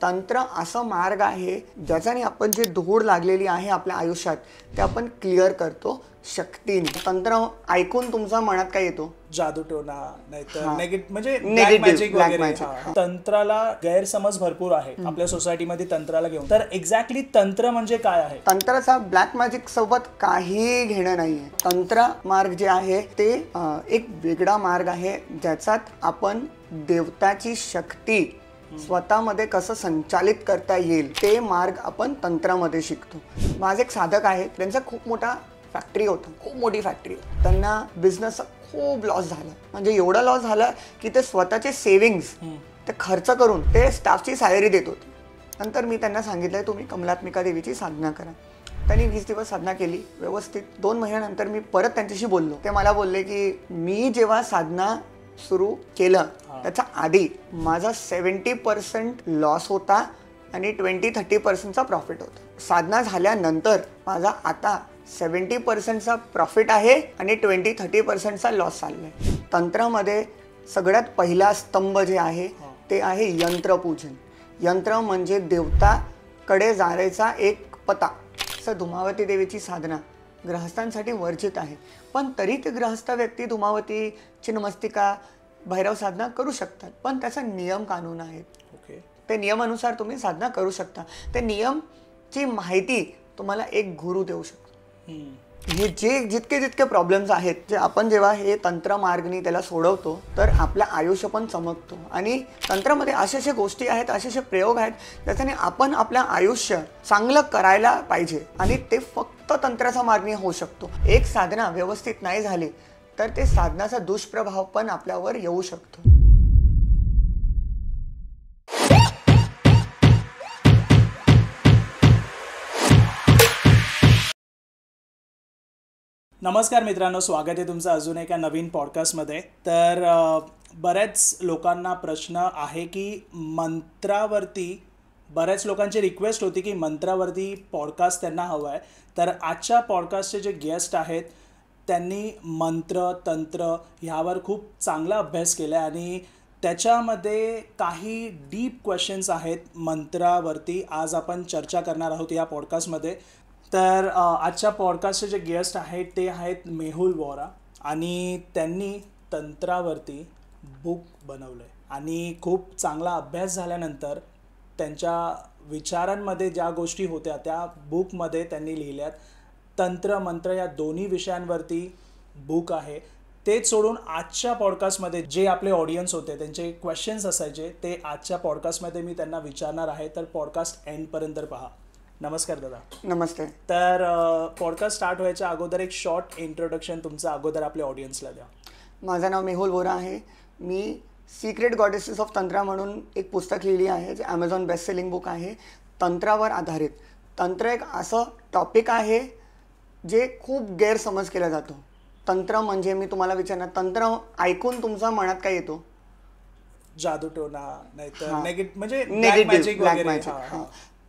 तंत्र असं मार्ग आहे ज्याच्याने आपण जे धूळ लागलेली आहे आपल्या आयुष्यात ते आपण क्लिअर करतो शक्तीने. तंत्र ऐकून तुमच्या मनात काय येतो? जादू टोना, नाहीतर म्हणजे Negative, मॅजिक black वगैरे. magic. तंत्राला गैरसमज भरपूर आहे आपल्या सोसायटीमध्ये तंत्राला घेऊन. तर एक्झॅक्टली तंत्र म्हणजे काय आहे? तंत्राचा ब्लॅक मॅजिक सोबत काही घेणं नाहीये. तंत्र मार्ग जे आहे ते एक वेगळा मार्ग आहे ज्याच्यात आपण देवताची शक्ती स्वतःमध्ये कसं संचालित करता येईल ते मार्ग आपण तंत्रामध्ये शिकतो. माझे एक साधक आहेत, त्यांचा खूप मोठा फॅक्टरी होता, खूप मोठी फॅक्टरी. त्यांना बिझनेस खूप लॉस झाला, म्हणजे एवढा लॉस झाला की ते स्वतःचे सेव्हिंग्स ते खर्च करून ते स्टाफची सॅलरी देत होते. नंतर मी त्यांना सांगितलं तुम्ही कमलात्मिका देवीची साधना करा. त्यांनी 20 दिवस साधना केली व्यवस्थित. 2 महिन्यानंतर मी परत त्यांच्याशी बोललो. ते मला बोलले की मी जेव्हा साधना सुरू केलं त्याच्या आधी माझा 70% लॉस होता आणि 20-30% प्रॉफिट होता. साधना झाल्यानंतर माझा आता 70% प्रॉफिट आहे आणि 20-30% लॉस चाललाय. तंत्रामध्ये सगळ्यात पहिला स्तंभ जे आहे ते आहे यंत्रपूजन. यंत्र म्हणजे देवताकडे जाण्याचा एक पता. असं धुमावती देवीची साधना ग्रहस्थांसाठी वर्जित आहे, पण तरी ते ग्रहस्थ व्यक्ती धुमावती, चिन्मस्तिका, भैरव साधना करू शकतात. पण त्याचा नियम कानून आहेत. ते नियमानुसार तुम्ही साधना करू शकता. ते नियमची माहिती तुम्हाला एक गुरु देऊ शकतो. हे जितके प्रॉब्लेम्स आहेत जे आपण जेव्हा हे तंत्र मार्गनी त्याला सोडवतो तर आपलं आयुष्य पण चमकतो. आणि तंत्रामध्ये अशा गोष्टी आहेत, असे प्रयोग आहेत ज्याच्याने आपण आपलं आयुष्य चांगलं करायला पाहिजे आणि ते फक्त तंत्राचा मार्गनी होऊ शकतो. एक साधना व्यवस्थित नाही झाली तर ते साधनाचा दुष्प्रभाव पण आपल्यावर येऊ शकतो. नमस्कार मित्रांनो, स्वागत आहे तुमचं अजून एका नवीन पॉडकास्टमध्ये. तर बऱ्याच लोकांना प्रश्न आहे की मंत्रावरती, बऱ्याच लोकांची रिक्वेस्ट होती की मंत्रावरती पॉडकास्ट त्यांना हवं आहे. तर आजच्या पॉडकास्टचे जे गेस्ट आहेत त्यांनी मंत्र, तंत्र ह्यावर खूप चांगला अभ्यास केला आहे आणि त्याच्यामध्ये काही डीप क्वेश्चन्स आहेत मंत्रावरती. आज आपण चर्चा करणार आहोत या पॉडकास्टमध्ये. तर आजच्या पॉडकास्टचे जे गेस्ट आहेत ते आहेत मेहुल वोरा आणि त्यांनी तंत्रावरती बुक बनवलं आहे. आणि खूप चांगला अभ्यास झाल्यानंतर त्यांच्या विचारांमध्ये ज्या गोष्टी होत्या त्या बुकमध्ये त्यांनी लिहिल्यात. तंत्र मंत्र या दोन्ही विषयांवरती बुक आहे. तेच सोडून आजच्या पॉडकास्टमध्ये जे आपले ऑडियन्स होते त्यांचे क्वेश्चन्स असायचे ते आजच्या पॉडकास्टमध्ये मी त्यांना विचारणार आहे. तर पॉडकास्ट एंडपर्यंत पहा. नमस्कार दादा. नमस्ते. तर पॉडकास्ट स्टार्ट व्हायच्या अगोदर एक शॉर्ट इंट्रोडक्शन तुमचं अगोदर आपल्या ऑडियन्सला द्या. माझं नाव मेहुल वोरा आहे. मी सिक्रेट गॉडेसेस ऑफ तंत्रा म्हणून एक पुस्तक लिहिली आहे जे ॲमेझॉन बेस्ट सेलिंग बुक आहे. तंत्रावर आधारित. तंत्र एक असं टॉपिक आहे जे खूप गैरसमज केला जातो. तंत्र म्हणजे मी तुम्हाला विचारणार, तंत्र ऐकून तुमच्या मनात काय येतो? जादू टोना, नाहीतर म्हणजे ब्लॅक मॅजिक.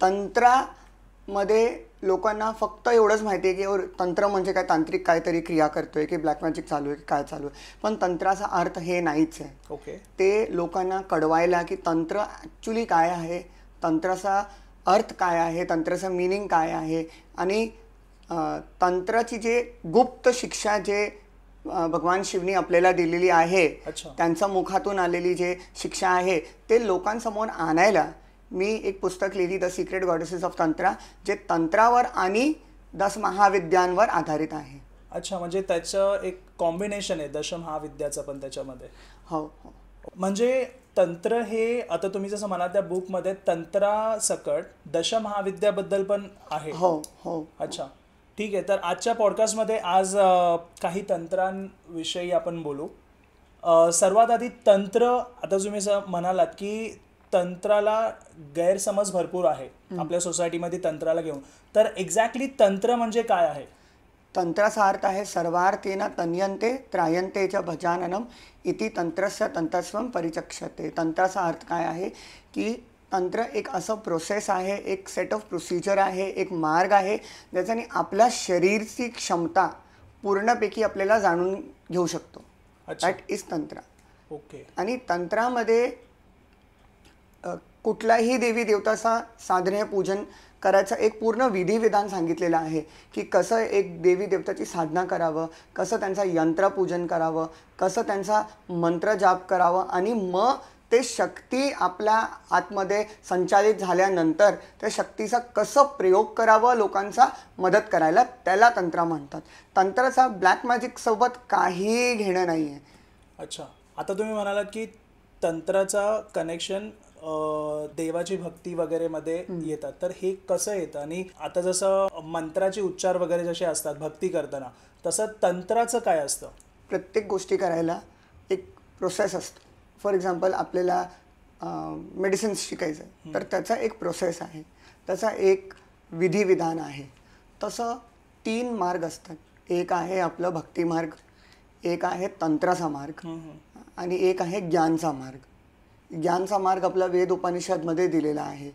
तंत्रामध्ये लोकांना फक्त एवढंच माहिती आहे की तंत्र म्हणजे काय, तांत्रिक काहीतरी क्रिया करतोय की ब्लॅक मॅजिक चालू आहे की काय चालू आहे. पण तंत्राचा अर्थ हे नाहीच आहे. ते लोकांना कळवायला की तंत्र ॲक्च्युली काय आहे, तंत्राचा अर्थ काय आहे, तंत्राचा मिनिंग काय आहे आणि तंत्राची जे गुप्त शिक्षा जे भगवान शिवनी आपल्याला दिलेली आहे, त्यांच्या मुखातून आलेली जे शिक्षा आहे ते लोकांसमोर आणायला मी एक पुस्तक लिहिली, the secret goddesses of Tantra, जे तंत्रावर आणि 10 महाविद्यांवर आधारित आहे. अच्छा, म्हणजे त्याचं एक कॉम्बिनेशन आहे 10 महाविद्याचं पण त्याच्यामध्ये. हो. म्हणजे तंत्र हे आता तुम्ही जसं म्हणाल त्या बुकमध्ये तंत्रासकट 10 महाविद्याबद्दल पण आहे. हो. अच्छा, ठीक आहे. तर आजच्या पॉडकास्टमध्ये आज काही तंत्रांविषयी आपण बोलू. सर्वात आधी तंत्र, आता तुम्ही म्हणालात की तंत्राला गैरसमज भरपूर आहे आपल्या सोसायटीमध्ये तंत्राला घेऊन. तर एक्झॅक्टली तंत्र म्हणजे काय आहे? तंत्राचा अर्थ आहे सर्वार्थेन तन्यन्ते त्रायन्ते च भजाननम इति तंत्रस्य तंत्रस्वम परिचक्षते. तंत्राचा अर्थ काय आहे की तंत्र एक असं प्रोसेस आहे, एक सेट ऑफ प्रोसिजर आहे, एक मार्ग आहे ज्याच्याने आपल्या शरीरची क्षमता पूर्णपैकी आपल्याला जाणून घेऊ शकतो. दॅट इज तंत्र. ओके. आणि तंत्रामध्ये कुठल्याही देवी देवताचा साधने पूजन करायचं एक पूर्ण विधिविधान सांगितलेलं आहे की कसं एक देवी देवताची साधना करावं, कसं त्यांचा यंत्रपूजन करावं, कसं त्यांचा मंत्र जाप करावं आणि मग ते शक्ती आपल्या आतमध्ये संचालित झाल्यानंतर त्या शक्तीचा कसं प्रयोग करावं लोकांचा मदत करायला, त्याला तंत्र म्हणतात. तंत्राचा ब्लॅक मॅजिक सोबत काही घेणं नाही आहे. अच्छा, आता तुम्ही म्हणालात की तंत्राचा कनेक्शन देवाची भक्ती वगैरे मध्ये येतात, तर हे कसं येतं? आणि आता जसं मंत्राचे उच्चार वगैरे जसे असतात भक्ती करताना, तसं तंत्राचं काय असतं? प्रत्येक गोष्टी करायला एक प्रोसेस असतो. फॉर एक्झाम्पल आपल्याला मेडिसिन्स शिकायचं आहे तर त्याचा एक प्रोसेस आहे, त्याचा एक विधिविधान आहे. तसं 3 मार्ग असतात. एक आहे आपलं भक्ती मार्ग, एक आहे तंत्राचा मार्ग आणि एक आहे ज्ञानचा मार्ग. ज्ञानचा मार्ग आपला वेद उपनिषदमध्ये दिलेला आहे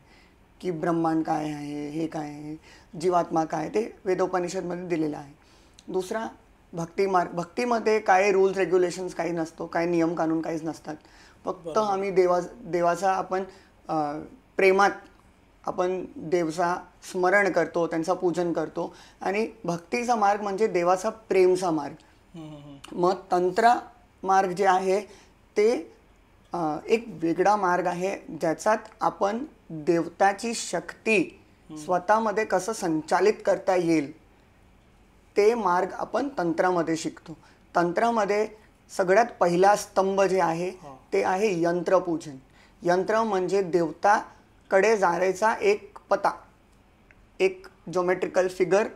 की ब्रह्मांड काय आहे, हे काय आहे, जीवात्मा काय, ते वेदोपनिषदमध्ये दिलेलं आहे. दुसरा भक्ती मार्ग. भक्तीमध्ये काय रूल्स रेग्युलेशन्स काही नसतो, काय नियम कानून काहीच नसतात. फक्त आम्ही देवाचा आपण प्रेमात आपण देवचा स्मरण करतो, त्यांचा पूजन करतो. आणि भक्तीचा मार्ग म्हणजे देवाचा प्रेमचा मार्ग. मग तंत्र मार्ग जे आहे ते एक वेगळा मार्ग आहे ज्याच्यात आपण देवताची शक्ती स्वतःमध्ये कसं संचालित करता येईल ते मार्ग आपण तंत्रामध्ये शिकतो. तंत्रामध्ये सगळ्यात पहिला स्तंभ जे आहे ते आहे यंत्रपूजन. यंत्र म्हणजे देवताकडे जाण्याचा एक पता, एक ज्योमेट्रिकल फिगर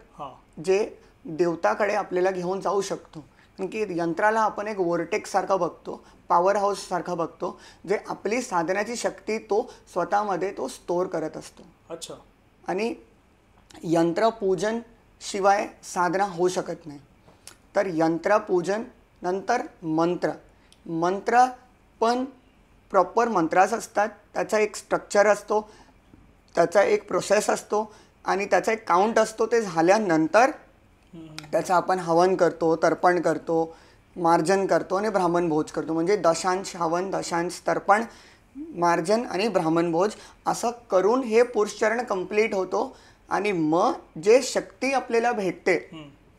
जे देवताकडे आपल्याला घेऊन जाऊ शकतो. की यंत्राला आपण एक वोर्टेक्स सारखा बघतो, पॉवर हाऊस सारखा बघतो, जे आपली साधनाची शक्ती तो स्वतःमध्ये तो स्टोअर करत असतो. अच्छा. आणि यंत्रपूजन शिवाय साधना होऊ शकत नाही. तर यंत्रपूजन नंतर मंत्र पण प्रॉपर मंत्राच असतात. त्याचा एक स्ट्रक्चर असतो, त्याचा एक प्रोसेस असतो आणि त्याचा एक काउंट असतो. ते झाल्यानंतर त्याचं आपण हवन करतो, तर्पण करतो, मार्जन करतो आणि ब्राह्मण भोज करतो. म्हणजे दशांश हवन, दशांश तर्पण, मार्जन आणि ब्राह्मण भोज असं करून हे पुरुषचरण कंप्लीट होतो. आणि मग जे शक्ती आपल्याला भेटते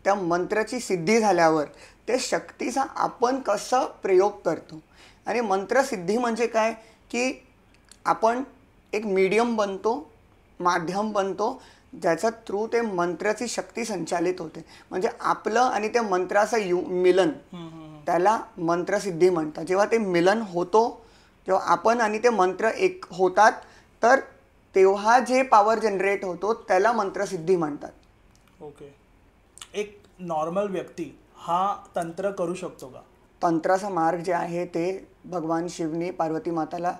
त्या मंत्राची सिद्धी झाल्यावर ते शक्तीचा आपण कसं प्रयोग करतो. आणि मंत्रसिद्धी म्हणजे काय की आपण एक मीडियम बनतो, माध्यम बनतो, ज्याच्या थ्रू ते मंत्राची शक्ती संचालित होते. म्हणजे आपलं आणि त्या मंत्राचं मिलन, त्याला मंत्रसिद्धी म्हणतात. जेव्हा ते मिलन होतो, जेव्हा आपण आणि ते मंत्र एक होतात, तर तेव्हा जे पॉवर जनरेट होतो त्याला मंत्रसिद्धी म्हणतात. ओके. एक नॉर्मल व्यक्ती हा तंत्र करू शकतो का? तंत्राचा मार्ग जे आहे ते भगवान शिवने पार्वती माताला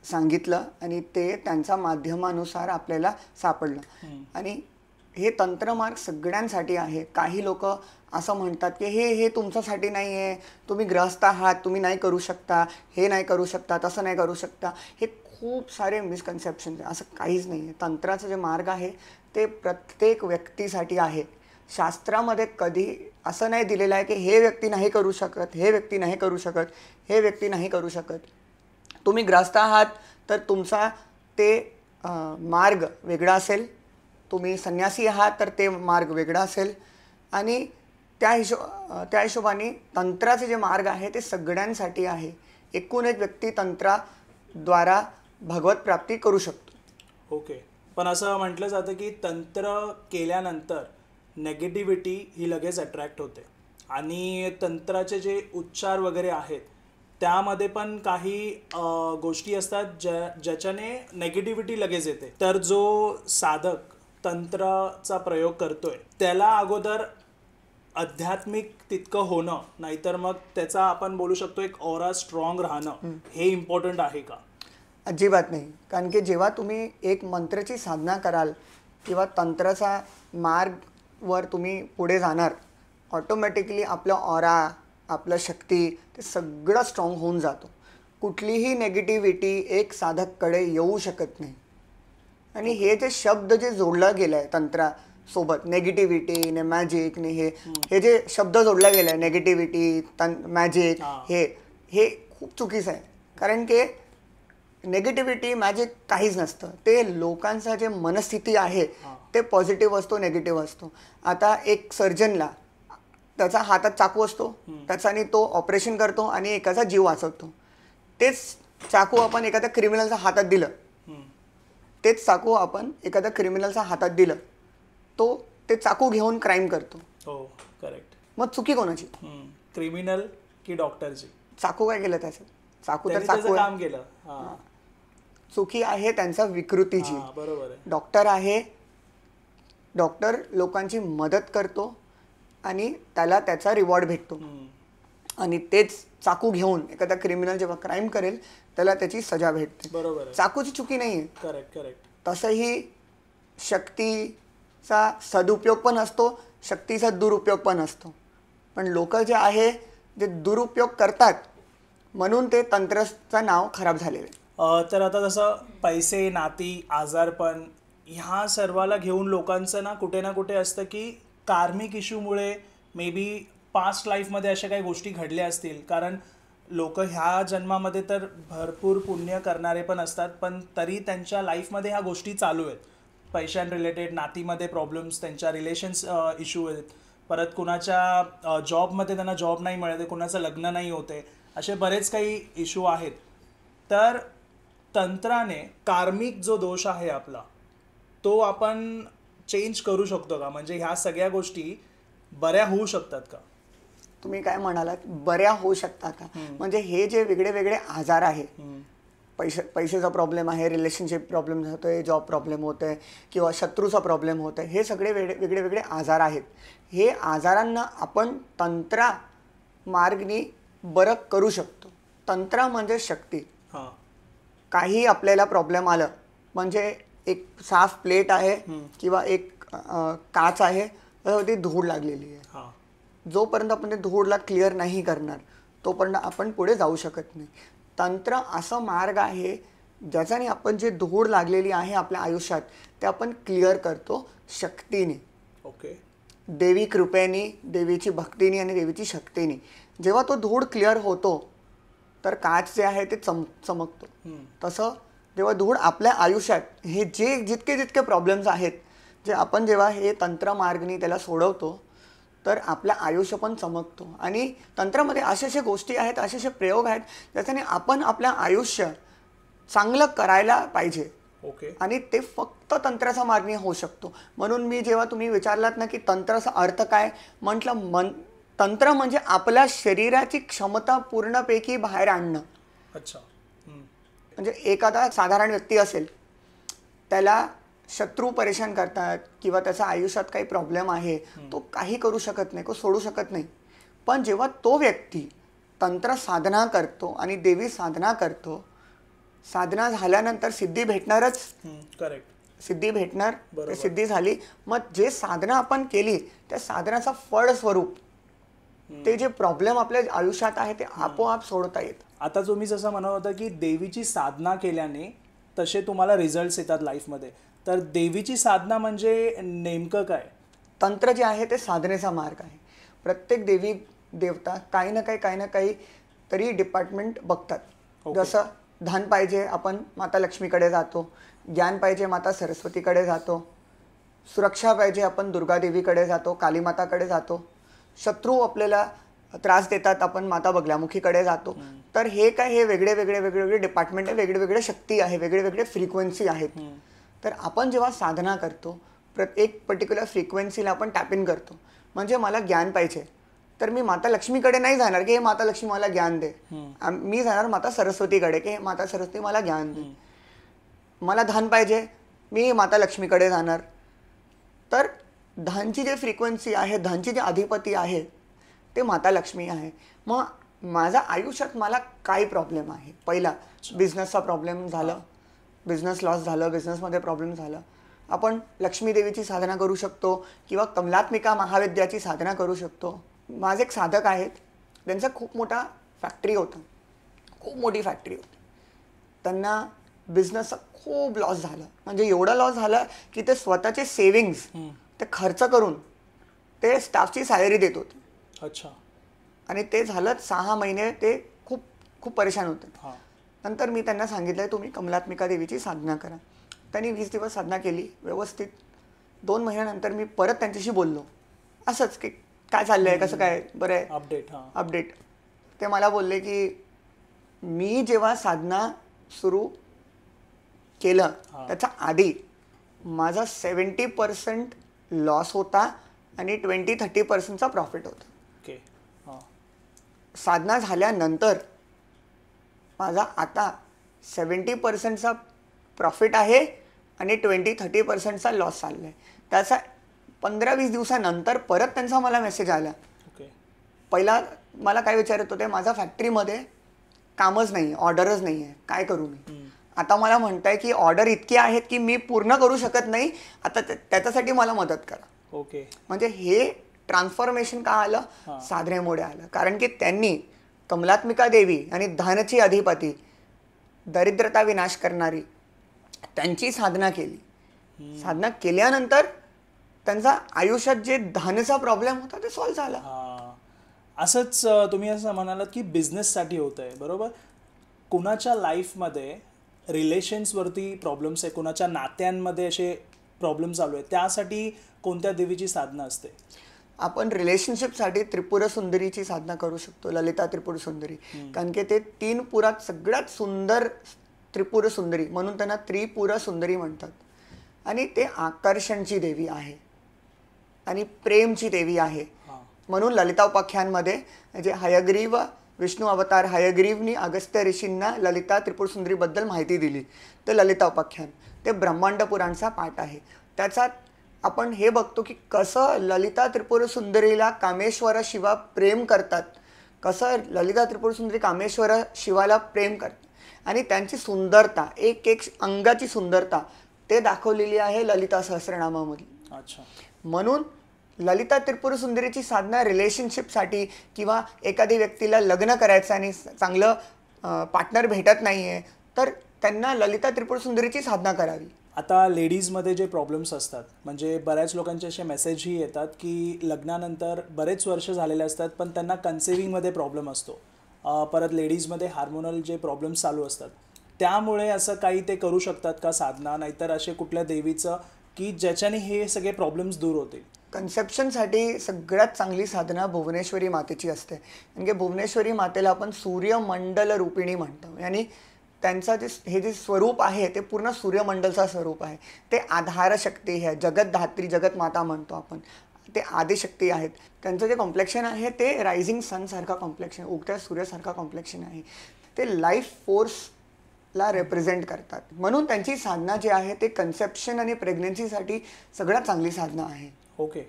सांगितलं आणि ते त्यांच्या माध्यमानुसार आपल्याला सापडलं. आणि हे तंत्रमार्ग सगळ्यांसाठी आहे. काही लोक असं म्हणतात की हे तुमच्यासाठी नाही आहे, तुम्ही ग्रहस्थ आहात, तुम्ही नाही करू शकता, हे नाही करू शकता, तसं नाही करू शकता. हे खूप सारे मिसकन्सेप्शन आहे. असं काहीच नाही आहे. तंत्राचं जे मार्ग आहे ते प्रत्येक व्यक्तीसाठी आहे. शास्त्रामध्ये कधी असं नाही दिलेलं आहे की हे व्यक्ती नाही करू शकत, हे व्यक्ती नाही करू शकत, हे व्यक्ती नाही करू शकत. तुम्ही ग्रस्त आहात तर तुमचा ते मार्ग वेगळा असेल, तुम्ही संन्यासी आहात तर ते मार्ग वेगळा असेल. आणि त्या हिशोबाने तंत्राचे जे मार्ग आहे ते सगळ्यांसाठी आहे. एकूण एक व्यक्ती तंत्राद्वारा भगवत प्राप्ती करू शकतो. ओके. पण असं म्हटलं जातं की तंत्र केल्यानंतर नेगेटिव्हिटी ही लगेच अट्रॅक्ट होते आणि तंत्राचे जे उच्चार वगैरे आहेत त्यामध्ये पण काही गोष्टी असतात ज्याच्याने नेगेटिव्हिटी लगेच येते. तर जो साधक तंत्राचा प्रयोग करतोय त्याला अगोदर आध्यात्मिक तितकं होणं, नाहीतर मग त्याचा आपण बोलू शकतो एक ऑरा स्ट्रॉंग राहणं, हे इम्पॉर्टंट आहे का? अजिबात नाही. कारण की जेव्हा तुम्ही एक मंत्राची साधना कराल किंवा तंत्राचा मार्गवर तुम्ही पुढे जाणार, ऑटोमॅटिकली आपलं ऑरा, आपलं शक्ती ते सगळं स्ट्रॉंग होऊन जातो. कुठलीही नेगेटिव्हिटी एक साधककडे येऊ शकत नाही. आणि हे जे शब्द जे जोडलं गेलं आहे तंत्रासोबत, नेगेटिव्हिटी ने मॅजिक ने हे जे शब्द जोडला गेला आहे, नेगेटिव्हिटी मॅजिक, हे खूप चुकीचं आहे. कारण की नेगेटिव्हिटी मॅजिक काहीच नसतं. ते लोकांचा जे मनस्थिती आहे ते पॉझिटिव्ह असतो, नेगेटिव्ह असतो. आता एक सर्जनला त्याचा हातात चाकू असतो, त्याच्याने तो ऑपरेशन करतो आणि एकाचा जीव वाचवतो. तेच चाकू आपण एखाद्या क्रिमिनलच्या हातात दिलं, तेच चाकू आपण एखाद्या क्रिमिनलच्या हातात दिलं, तो ते चाकू घेऊन क्राईम करतो. हो, करेक्ट. मग चुकी कोणाची? क्रिमिनल की डॉक्टरची? चाकू काय केलं त्याचं? चाकू तर त्यांनी चाकू त्याचं आहे. काम केलं. हां, चुकी आहे त्यांचा विकृतीची. हां, बरोबर आहे. डॉक्टर आहे, डॉक्टर लोकांची मदत करतो आणि त्याला त्याचा रिवॉर्ड भेटतो. आणि तेच चाकू घेऊन एखादा क्रिमिनल जेव्हा क्राईम करेल त्याला त्याची सजा भेटते. बरोबर आहे. चाकूची चुकी नाही आहे. Correct, correct. तसंही शक्तीचा सदुपयोग पण असतो, शक्तीचा दुरुपयोग पण असतो. पण लोक जे आहे जे दुरुपयोग करतात म्हणून ते तंत्राचं नाव खराब झालेलं आहे. तर आता जसं पैसे, नाती, आजारपण ह्या सर्वाला घेऊन लोकांचं कुठे ना कुठे असतं की कार्मिक इश्यूमुळे मे बी पास्ट लाईफमध्ये अशा काही गोष्टी घडल्या असतील. कारण लोक ह्या जन्मामध्ये तर भरपूर पुण्य करणारे पण असतात, पण तरी त्यांच्या लाईफमध्ये ह्या गोष्टी चालू आहेत. पैशां रिलेटेड, नातीमध्ये प्रॉब्लेम्स, त्यांच्या रिलेशन्स इश्यू आहेत. परत कुणाच्या जॉबमध्ये त्यांना जॉब नाही मिळते, कुणाचं लग्न नाही होते, असे बरेच काही इश्यू आहेत. तर तंत्राने कार्मिक जो दोष आहे आपला तो आपण चेंज करू शकतो का? म्हणजे ह्या सगळ्या गोष्टी बऱ्या होऊ शकतात का? तुम्ही काय म्हणालात, बऱ्या होऊ शकता का? म्हणजे हे जे वेगळे वेगळे आजार आहे, पैशाचा प्रॉब्लेम आहे, रिलेशनशिप प्रॉब्लेम होतोय, जॉब प्रॉब्लेम होतोय किंवा शत्रूचा प्रॉब्लेम होतोय, हे सगळे वेगळे वेगळे आजार आहेत. हे आजारांना आपण तंत्रा मार्गनी बरं करू शकतो. तंत्र म्हणजे शक्ती. काही आपल्याला प्रॉब्लेम आलं म्हणजे एक साफ प्लेट आहे किंवा एक काच आहे, त्याच्यावरती धूळ लागलेली आहे. जोपर्यंत आपण ते धूळला क्लिअर नाही करणार तोपर्यंत आपण पुढे जाऊ शकत नाही. तंत्र असं मार्ग आहे ज्याच्याने आपण जे धूळ लागलेली आहे आपल्या आयुष्यात ते आपण क्लिअर करतो शक्तीने. ओके. देवी कृपेने, देवीची भक्तीने आणि देवीची शक्तीने. जेव्हा तो धूळ क्लिअर होतो तर काच जे आहे ते चमकतो. तसं जेव्हा धूळ आपल्या आयुष्यात हे जितके जितके प्रॉब्लेम्स आहेत जे आपण जेव्हा हे तंत्र मार्गनी त्याला सोडवतो तर आपलं आयुष्य पण चमकतो. आणि तंत्रामध्ये अशा गोष्टी आहेत, असे प्रयोग आहेत ज्याच्याने आपण आपलं आयुष्य चांगलं करायला पाहिजे. ओके. आणि ते फक्त तंत्राचा मार्गाने होऊ शकतो. म्हणून मी जेव्हा तुम्ही विचारलात ना की तंत्राचा अर्थ काय, म्हटलं तंत्र म्हणजे आपल्या शरीराची क्षमता पूर्णपैकी बाहेर आणणं. अच्छा. म्हणजे एखादा साधारण व्यक्ती असेल, त्याला शत्रू परेशान करतात किंवा त्याच्या आयुष्यात काही प्रॉब्लेम आहे, तो काही करू शकत नाही, तो सोडू शकत नाही. पण जेव्हा तो व्यक्ती तंत्र साधना करतो आणि देवी साधना करतो, साधना झाल्यानंतर सिद्धी भेटणारच. करेक्ट. सिद्धी भेटणार. सिद्धी झाली मग जे साधना आपण केली त्या साधनाचा फळ स्वरूप ते जे प्रॉब्लेम आपल्या आयुष्यात आहे ते आपोआप सोडता येत. आता तुम्ही जसं म्हणत होता की देवीची साधना केल्याने तसे तुम्हाला रिझल्ट्स येतात लाईफमध्ये, तर देवीची साधना म्हणजे नेमकं काय? तंत्र जे आहे ते साधनेचा मार्ग आहे. प्रत्येक देवी देवता काही ना काही तरी डिपार्टमेंट बघतात. जसं धन पाहिजे आपण माता लक्ष्मीकडे जातो, ज्ञान पाहिजे माता सरस्वतीकडे जातो, सुरक्षा पाहिजे आपण दुर्गादेवीकडे जातो, कालीमाताकडे जातो, शत्रू आपल्याला त्रास देतात आपण माता बगलामुखीकडे जातो. तर हे वेगळे डिपार्टमेंट आहे, वेगळे शक्ती आहे, वेगळे फ्रिक्वेन्सी आहेत. तर आपण जेव्हा साधना करतो एक पर्टिक्युलर फ्रिक्वेन्सीला आपण टॅप इन करतो. म्हणजे मला ज्ञान पाहिजे तर मी माता लक्ष्मीकडे नाही जाणार की हे माता लक्ष्मी मला ज्ञान दे, मी जाणार माता सरस्वतीकडे की हे माता सरस्वती मला ज्ञान दे. मला धन पाहिजे मी माता लक्ष्मीकडे जाणार. तर धनची जी फ्रिक्वेन्सी आहे, धनची जी अधिपती आहे ते माता लक्ष्मी आहे. मग माझ्या आयुष्यात मला काय प्रॉब्लेम आहे, पहिला बिझनेसचा प्रॉब्लेम झालं, बिझनेस लॉस झालं, बिझनेसमध्ये प्रॉब्लेम झालं, आपण लक्ष्मी देवीची साधना करू शकतो किंवा कमलात्मिका महाविद्याची साधना करू शकतो. माझे एक साधक आहेत, त्यांचा खूप मोठा फॅक्टरी होता, खूप मोठी फॅक्टरी होती. त्यांना बिझनेसचा खूप लॉस झाला, म्हणजे एवढा लॉस झाला की ते स्वतःचे सेविंग्स ते खर्च करून ते स्टाफची सॅलरी देत होते. अच्छा. आणि ते झालं 6 महिने ते खूप खूप परेशान होते. नंतर मी त्यांना सांगितलं तुम्ही कमलात्मिका देवीची साधना करा. त्यांनी 20 दिवस साधना केली व्यवस्थित. 2 महिन्यानंतर मी परत त्यांच्याशी बोललो असंच की काय चाललंय, कसं काय, बरं आहे, अपडेट. ते मला बोलले की मी जेव्हा साधना सुरू केलं त्याच्या आधी माझा 70% लॉस होता आणि 20-30% प्रॉफिट होता. साधना झाल्यानंतर माझा आता 70% प्रॉफिट आहे आणि 20-30% लॉस चालला आहे. त्याचा 15-20 दिवसानंतर परत त्यांचा मला मेसेज आला. पहिला मला काय विचारत होते, माझा फॅक्टरीमध्ये कामच नाही, ऑर्डरच नाही आहे, काय करू मी. आता मला म्हणताय की ऑर्डर इतकी आहेत की मी पूर्ण करू शकत नाही, आता त्याच्यासाठी मला मदत करा. म्हणजे हे ट्रान्सफॉर्मेशन का आलं, साधनेमुळे आलं. कारण की त्यांनी कमलात्मिका देवी आणि धनची अधिपती, दरिद्रता विनाश करणारी त्यांची साधना केली. साधना केल्यानंतर त्यांचा आयुष्यात जे धनचा प्रॉब्लेम होता ते सॉल्व्ह झाला. असंच तुम्ही असं म्हणालात की बिझनेससाठी होत आहे, बरोबर. कुणाच्या लाईफमध्ये रिलेशन्सवरती प्रॉब्लेम्स आहे, कुणाच्या नात्यांमध्ये असे प्रॉब्लेम चालू आहेत, त्यासाठी कोणत्या देवीची साधना असते? आपण रिलेशनशिपसाठी त्रिपुरा सुंदरीची साधना करू शकतो, ललिता त्रिपुरा सुंदरी. कारण की ते 3 पुरात सगळ्यात सुंदर त्रिपुरा सुंदरी म्हणून त्यांना त्रिपुरा सुंदरी म्हणतात. आणि ते आकर्षणची देवी आहे आणि प्रेमची देवी आहे. म्हणून ललिता उपाख्यांमध्ये जे हयग्रीव विष्णू अवतार हयग्रीवनी अगस्त्य ऋषींना ललिता त्रिपुरा सुंदरीबद्दल माहिती दिली, ते ललिता उपाख्यान, ते ब्रह्मांड पुराणचा पाठ आहे. त्याच्यात आपण हे बघतो की कसं ललिता त्रिपुरा सुंदरीला कामेश्वर शिवा प्रेम करतात, कसं ललिता त्रिपुरा सुंदरी कामेश्वर शिवाला प्रेम करतात आणि त्यांची सुंदरता, एक एक अंगाची सुंदरता ते दाखवलेली आहे ललिता सहस्रनामामध्ये. म्हणून ललिता त्रिपुरा सुंदरीची साधना रिलेशनशिपसाठी किंवा एखादी व्यक्तीला लग्न करायचं आणि चांगलं पार्टनर भेटत नाही आहे तर त्यांना ललिता त्रिपुरा सुंदरीची साधना करावी. आता लेडीजमध्ये जे प्रॉब्लेम्स असतात, म्हणजे बऱ्याच लोकांचे असे मेसेजही येतात की लग्नानंतर बरेच वर्ष झालेले असतात पण त्यांना कन्सिविंगमध्ये प्रॉब्लेम असतो, परत लेडीजमध्ये हार्मोनल जे प्रॉब्लेम्स चालू असतात, त्यामुळे असं काही ते करू शकतात का साधना, नाहीतर असे कुठल्या देवीचं की ज्याच्याने हे सगळे प्रॉब्लेम्स दूर होतील? कन्सेप्शनसाठी सगळ्यात चांगली साधना भुवनेश्वरी मातेची असते. म्हणजे भुवनेश्वरी मातेला आपण सूर्यमंडल रूपिणी म्हणतो. आणि त्यांचं हे जे स्वरूप आहे ते पूर्ण सूर्यमंडलचं स्वरूप आहे. ते आधारशक्ती आहे, जगतधात्री, जगत माता म्हणतो आपण, ते आदिशक्ती आहेत. त्यांचं जे कॉम्प्लेक्शन आहे ते रायझिंग सनसारखा कॉम्प्लेक्शन, उगत्या सूर्यासारखा कॉम्प्लेक्शन आहे. ते लाईफ फोर्सला रिप्रेझेंट करतात. म्हणून त्यांची साधना जी आहे ते कन्सेप्शन आणि प्रेग्नन्सीसाठी सगळ्यात चांगली साधना आहे. Okay,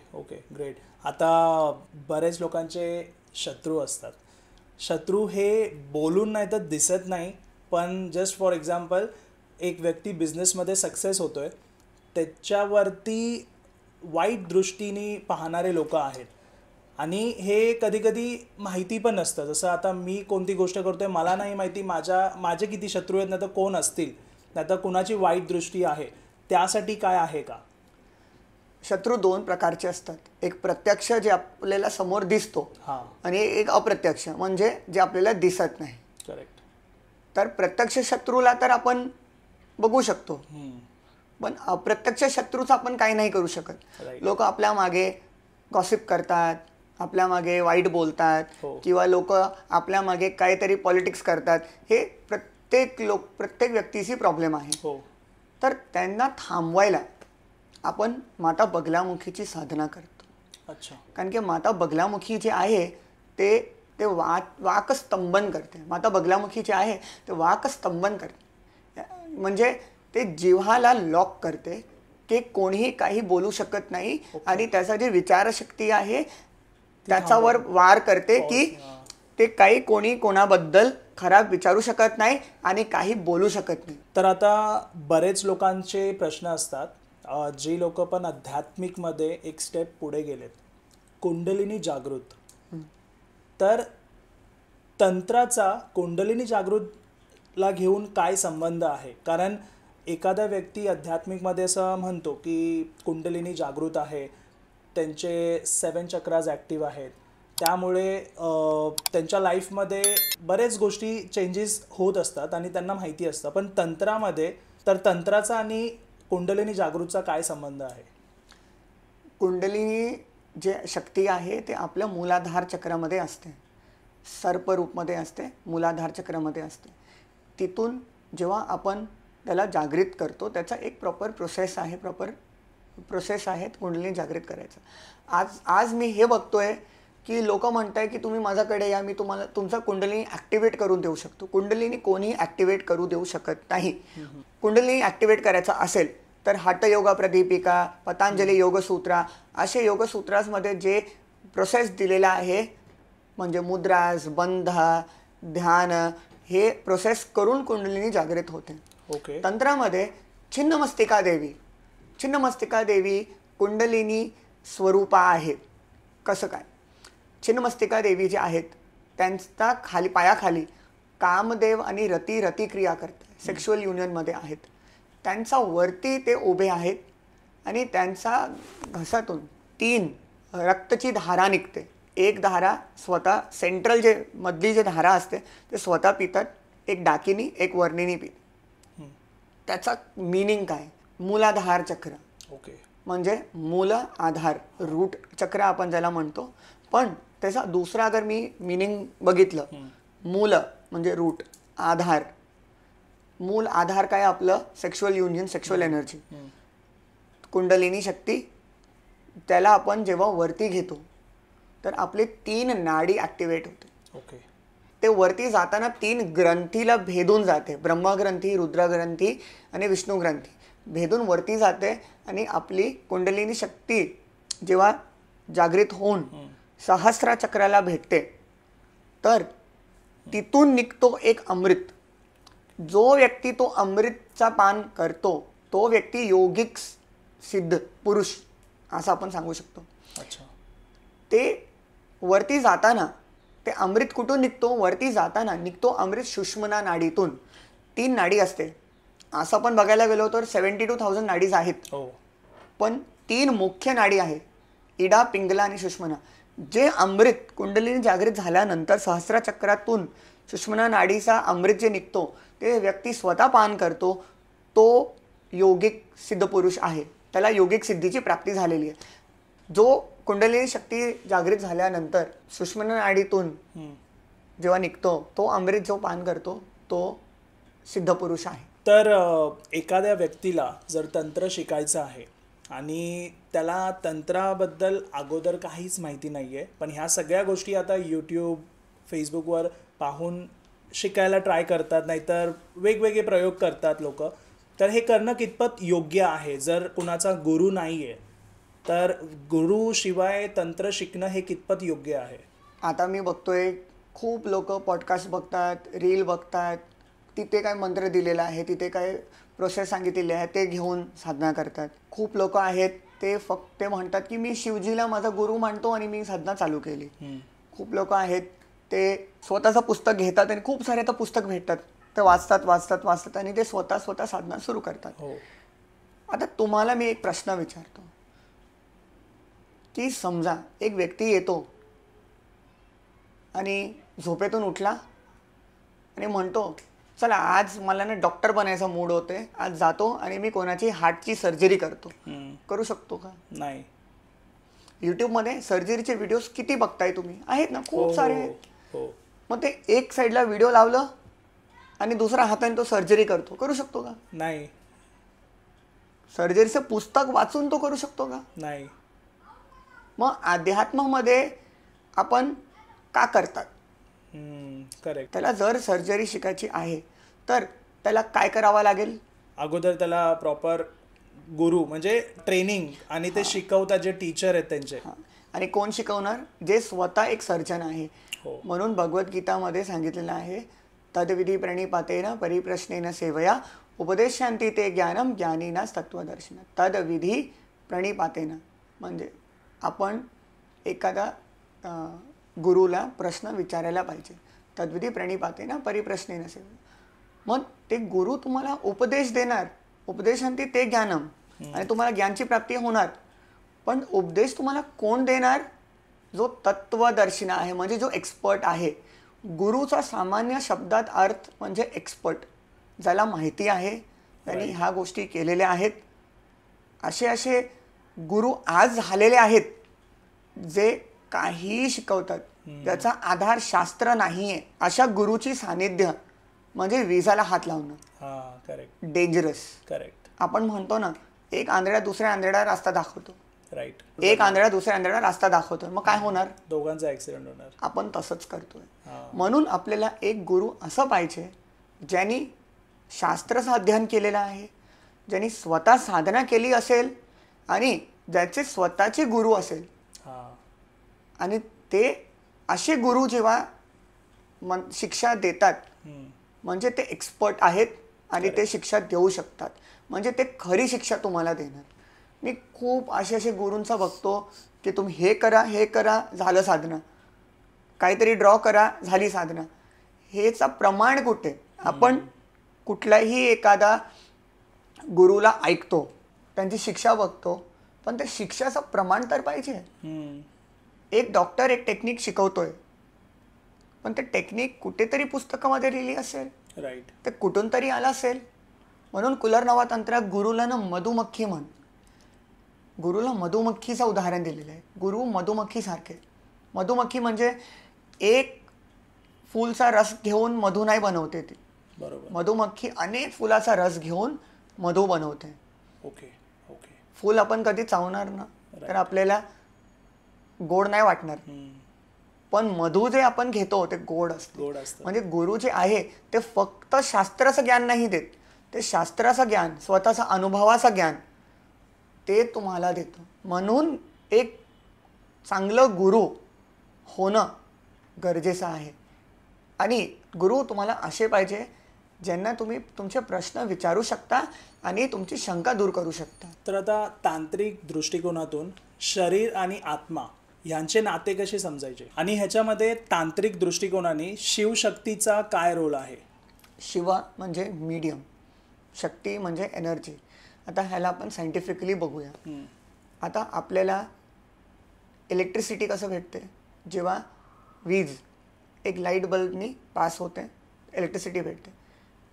great. आता बरेच लोकांचे शत्रू असतात. शत्रू हे बोलून नाही तर दिसत नाही, पण जस्ट फॉर एक्झाम्पल एक व्यक्ती बिझनेसमध्ये सक्सेस होतो आहे, त्याच्यावरती वाईट दृष्टीने पाहणारे लोक आहेत आणि हे कधीकधी माहिती पण नसतं. जसं आता मी कोणती गोष्ट करतो आहे मला नाही माहिती माझे किती शत्रू आहेत, नाही तर कोण असतील, नाही तर कुणाची वाईट दृष्टी आहे, त्यासाठी काय आहे का? शत्रू 2 प्रकारचे असतात. एक प्रत्यक्ष जे आपल्याला समोर दिसतो आणि एक अप्रत्यक्ष म्हणजे जे आपल्याला दिसत नाही. करेक्ट. तर प्रत्यक्ष शत्रूला तर आपण बघू शकतो, पण अप्रत्यक्ष शत्रूचं आपण काही नाही करू शकत. लोक आपल्या मागे गॉसिप करतात, आपल्या मागे वाईट बोलतात किंवा लोक आपल्या मागे काहीतरी पॉलिटिक्स करतात. हे प्रत्येक व्यक्तीची प्रॉब्लेम आहे. तर त्यांना थांबवायला आपण माता बगलामुखीची साधना करतो. कारण की माता बगलामुखी जे आहे ते वाकस्तंभन करते. माता बगलामुखी जे आहे ते वाकस्तंभन करते, म्हणजे ते जिव्हाळा लॉक करते की कोणीही काही बोलू शकत नाही. आणि त्याचा जे विचारशक्ती आहे त्याच्यावर वार करते की ते काही कोणी कोणाबद्दल खराब विचारू शकत नाही आणि काही बोलू शकत नाही. तर आता बरेच लोकांचे प्रश्न असतात, जी लोक पण आध्यात्मिकमध्ये एक स्टेप पुढे गेलेत, कुंडलिनी जागृत, तर तंत्राचा कुंडलिनी जागृतला घेऊन काय संबंध आहे? कारण एखादा व्यक्ती आध्यात्मिकमध्ये असं म्हणतो की कुंडलिनी जागृत आहे, त्यांचे 7 चक्राज ॲक्टिव्ह आहेत, त्यामुळे त्यांच्या लाईफमध्ये बरेच गोष्टी चेंजेस होत असतात आणि त्यांना माहिती असतं. पण तंत्रामध्ये तर तंत्राचा आणि कुंडलिनी जागृतचा काय संबंध आहे? कुंडलिनी जे शक्ती आहे ते आपल्या मूलाधार चक्रामध्ये असते, सर्परूपमध्ये असते, मूलाधार चक्रामध्ये असते. तिथून जेव्हा आपण त्याला जागृत करतो त्याचा एक प्रॉपर प्रोसेस आहे कुंडलिनी जागृत करायचं. आज मी हे बघतोय की लोक म्हणताय की तुम्ही माझ्याकडे या, मी तुम्हाला तुमचा कुंडलिनी ॲक्टिवेट करून देऊ शकतो. कुंडलिनी कोणीही ॲक्टिवेट करू देऊ शकत नाही. कुंडलिनी ॲक्टिवेट करायचं असेल तर हठयोगा प्रदीपिका, पतंजली योगसूत्रा असे योगसूत्रासमध्ये जे प्रोसेस दिलेला आहे, म्हणजे मुद्रास, बंध, ध्यान, हे प्रोसेस करून कुंडलिनी जागृत होते. ओके. तंत्रामध्ये छिन्नमस्तिका देवी कुंडलिनी स्वरूपा आहे. कसं काय? छिन्नमस्तिका देवी जे आहेत त्यांचा पायाखाली कामदेव आणि रतिक्रिया करतात, सेक्शुअल युनियनमध्ये आहेत. त्यांचा वरती ते उभे आहेत आणि त्यांचा घसातून 3 रक्तची धारा निघते. एक धारा स्वतः सेंट्रल जे मधली जे धारा असते ते स्वतः पितात, एक डाकिनी, एक वर्णिनी पितात. त्याचा मीनिंग काय? मूलाधार चक्र. ओके. म्हणजे मूल आधार, रूट चक्र आपण ज्याला म्हणतो. पण त्याचा दुसरा अगर मी मीनिंग बघितलं, मूल म्हणजे रूट, आधार, मूल आधार काय? आपलं sexual union, sexual energy, kundalini शक्ती. त्याला आपण जेव्हा वरती घेतो तर आपले 3 नाडी ॲक्टिवेट होते. ओके. ते वरती जाताना 3 ग्रंथीला भेदून जाते, ब्रह्मग्रंथी, रुद्रग्रंथी आणि विष्णू ग्रंथी भेदून वरती जाते आणि आपली कुंडलिनी शक्ती जेव्हा जागृत होऊन सहस्र चक्राला भेटते तर तिथून निघतो एक अमृत. जो व्यक्ती तो अमृतचा पान करतो तो व्यक्ती योगिक सिद्ध पुरुष असं आपण सांगू शकतो. अच्छा. ते वरती जाताना ते अमृत कुठून निघतो? वरती जाताना निघतो अमृत सुषुम्ना नाडीतून. 3 नाडी असते. असं आपण बघायला गेलो तर 72,000 नाडीज आहेत. पण 3 मुख्य नाडी आहे, इडा, पिंगला आणि सुषुम्ना. जे अमृत कुंडलिनी जागृत झाल्यानंतर सहस्र चक्रातून सुषुम्ना नाडीचा अमृत जे निघतो ते व्यक्ती स्वतः पान करतो, तो योगिक सिद्ध पुरुष आहे. त्याला योगिक सिद्धीची प्राप्ती झालेली आहे. जो कुंडलिनी शक्ती जागृत झाल्यानंतर सुषुम्ना नाडीतून जेव्हा निघतो तो अमृत जो पान करतो तो सिद्ध पुरुष आहे. तर एखाद्या व्यक्तीला जर तंत्र शिकायचं आहे आणि त्याला तंत्राबद्दल अगोदर काहीच माहिती नाही आहे, पण ह्या सगळ्या गोष्टी आता यूट्यूब, फेसबुकवर पाहून शिकायला ट्राय करतात, नाहीतर वेगवेगळे प्रयोग करतात लोक, तर हे करणं कितपत योग्य आहे? जर कुणाचा गुरु नाही आहे तर गुरुशिवाय तंत्र शिकणं हे कितपत योग्य आहे? आता मी बघतोय खूप लोक पॉडकास्ट बघतात, रील बघतात, तिथे काय मंत्र दिलेला आहे, तिथे काय प्रोसेस सांगितलेली आहे ते घेऊन साधना करतात. खूप लोक आहेत ते फक्त म्हणतात की मी शिवजीला माझा गुरु मानतो आणि मी साधना चालू केली. खूप लोक आहेत ते स्वतःचं पुस्तक घेतात आणि खूप सारे आता पुस्तक भेटतात, ते वाचतात आणि ते स्वतः साधना सुरू करतात. आता तुम्हाला मी एक प्रश्न विचारतो की समजा एक व्यक्ती येतो आणि झोपेतून उठला आणि म्हणतो चला आज मला ना डॉक्टर बनायचा मूड होते, आज जातो आणि मी कोणाची हार्टची सर्जरी करतो. करू शकतो का? नाही. यूट्यूबमध्ये सर्जरीचे व्हिडिओज किती बघताय तुम्ही? आहेत ना, खूप सारे आहेत. मग ते एक साईडला व्हिडिओ लावलं आणि दुसऱ्या हाताने तो सर्जरी करतो, करू शकतो का? नाही. सर्जरीचं पुस्तक वाचून तो करू शकतो का? नाही. मग अध्यात्मामध्ये आपण का करतात? करेक्ट. त्याला जर सर्जरी शिकायची आहे तर त्याला काय करावं लागेल? अगोदर त्याला प्रॉपर गुरु म्हणजे ट्रेनिंग आणि ते शिकवतात जे टीचर आहेत त्यांचे. आणि कोण शिकवणार? जे स्वतः एक सर्जन आहे. म्हणून भगवद्गीतामध्ये सांगितलेलं आहे तद्विधी प्रणिपातेन परिप्रश्नेन सेवया उपदेशांती ते ज्ञानम ज्ञानीनास तत्वदर्शन. तद्विधी प्रणिपातेन म्हणजे आपण एखादा गुरुला प्रश्न विचारायला पाहिजे. तद्विधी प्रणिपातेन परिप्रश्नेन सेवया. मग ते गुरु तुम्हाला उपदेश देणार, उपदेशांती ते ज्ञानम, आणि तुम्हाला ज्ञानची प्राप्ती होणार. पण उपदेश तुम्हाला कोण देणार? जो तत्वदर्शिना आहे म्हणजे जो एक्सपर्ट आहे. गुरुचा सामान्य शब्दात अर्थ म्हणजे एक्सपर्ट, ज्याला माहिती आहे, त्यांनी ह्या गोष्टी केलेल्या आहेत. असे गुरु आज झालेले आहेत जे काहीही शिकवतात, ज्याचा आधार शास्त्र नाहीये. अशा गुरुची सानिध्य म्हणजे विजाला हात लावणं. करेक्ट. डेंजरस. करेक्ट. आपण म्हणतो ना, एक आंधळा दुसऱ्या आंधळ्याला रस्ता दाखवतो. राईट. एक आंधळा दुसऱ्या आंधळ्याला रस्ता दाखवतो, मग काय होणार? दोघांचा ऍक्सिडेंट होणार. आपण तसंच करतोय. म्हणून आपल्याला एक गुरु असं पाहिजे ज्यांनी शास्त्राचं अध्ययन केलेलं आहे, ज्यांनी स्वतः साधना केली असेल आणि ज्याचे स्वतःचे गुरु असेल. आणि ते असे गुरु जेव्हा शिक्षा देतात म्हणजे ते एक्सपर्ट आहेत आणि ते शिक्षा देऊ शकतात, म्हणजे ते खरी शिक्षा तुम्हाला देणार. मी खूप असे गुरूंचा बघतो की तुम्ही हे करा झालं साधना, काहीतरी ड्रॉ करा झाली साधना. हेचा प्रमाण कुठे? आपण कुठलाही एखादा गुरुला ऐकतो, त्यांची शिक्षा बघतो, पण त्या शिक्षाचं प्रमाण तर पाहिजे. एक डॉक्टर एक टेक्निक शिकवतोय, पण ते टेक्निक कुठेतरी पुस्तकामध्ये लिहिली असेल. राईट. ते कुठून तरी आलं असेल. म्हणून कुलरनवा तंत्रात गुरुला ना मधुमक्खी म्हण. गुरुला मधुमक्खीचं उदाहरण दिलेलं आहे. गुरु मधुमक्खी सारखे. मधुमक्खी म्हणजे एक फुलचा रस घेऊन मधु नाही बनवते ती. बरोबर. मधुमक्खी अनेक फुलाचा रस घेऊन मधु बनवते. ओके. ओके. फुल आपण कधी चावणार ना तर आपल्याला गोड नाही वाटणार, पण मधु जे आपण घेतो ते गोड असते. म्हणजे गुरु जे आहे ते फक्त शास्त्राचं ज्ञान नाही देत, ते शास्त्राचं ज्ञान, स्वतःचा अनुभवाचं ज्ञान ते तुम्हाला देतो. म्हणून एक चांगलं गुरु होणं गरजेचं आहे. आणि गुरु तुम्हाला असे पाहिजे ज्यांना तुम्ही तुमचे प्रश्न विचारू शकता आणि तुमची शंका दूर करू शकता. तर आता तांत्रिक दृष्टिकोनातून शरीर आणि आत्मा यांचे नाते कसे समजायचे आणि ह्याच्यामध्ये तांत्रिक दृष्टिकोनाने शिवशक्तीचा काय रोल आहे? शिव म्हणजे मीडियम, शक्ती म्हणजे एनर्जी. आता ह्याला आपण सायंटिफिकली बघूया. आता आपल्याला इलेक्ट्रिसिटी कसं भेटते? जेव्हा वीज एक लाईट बल्बनी पास होते इलेक्ट्रिसिटी भेटते.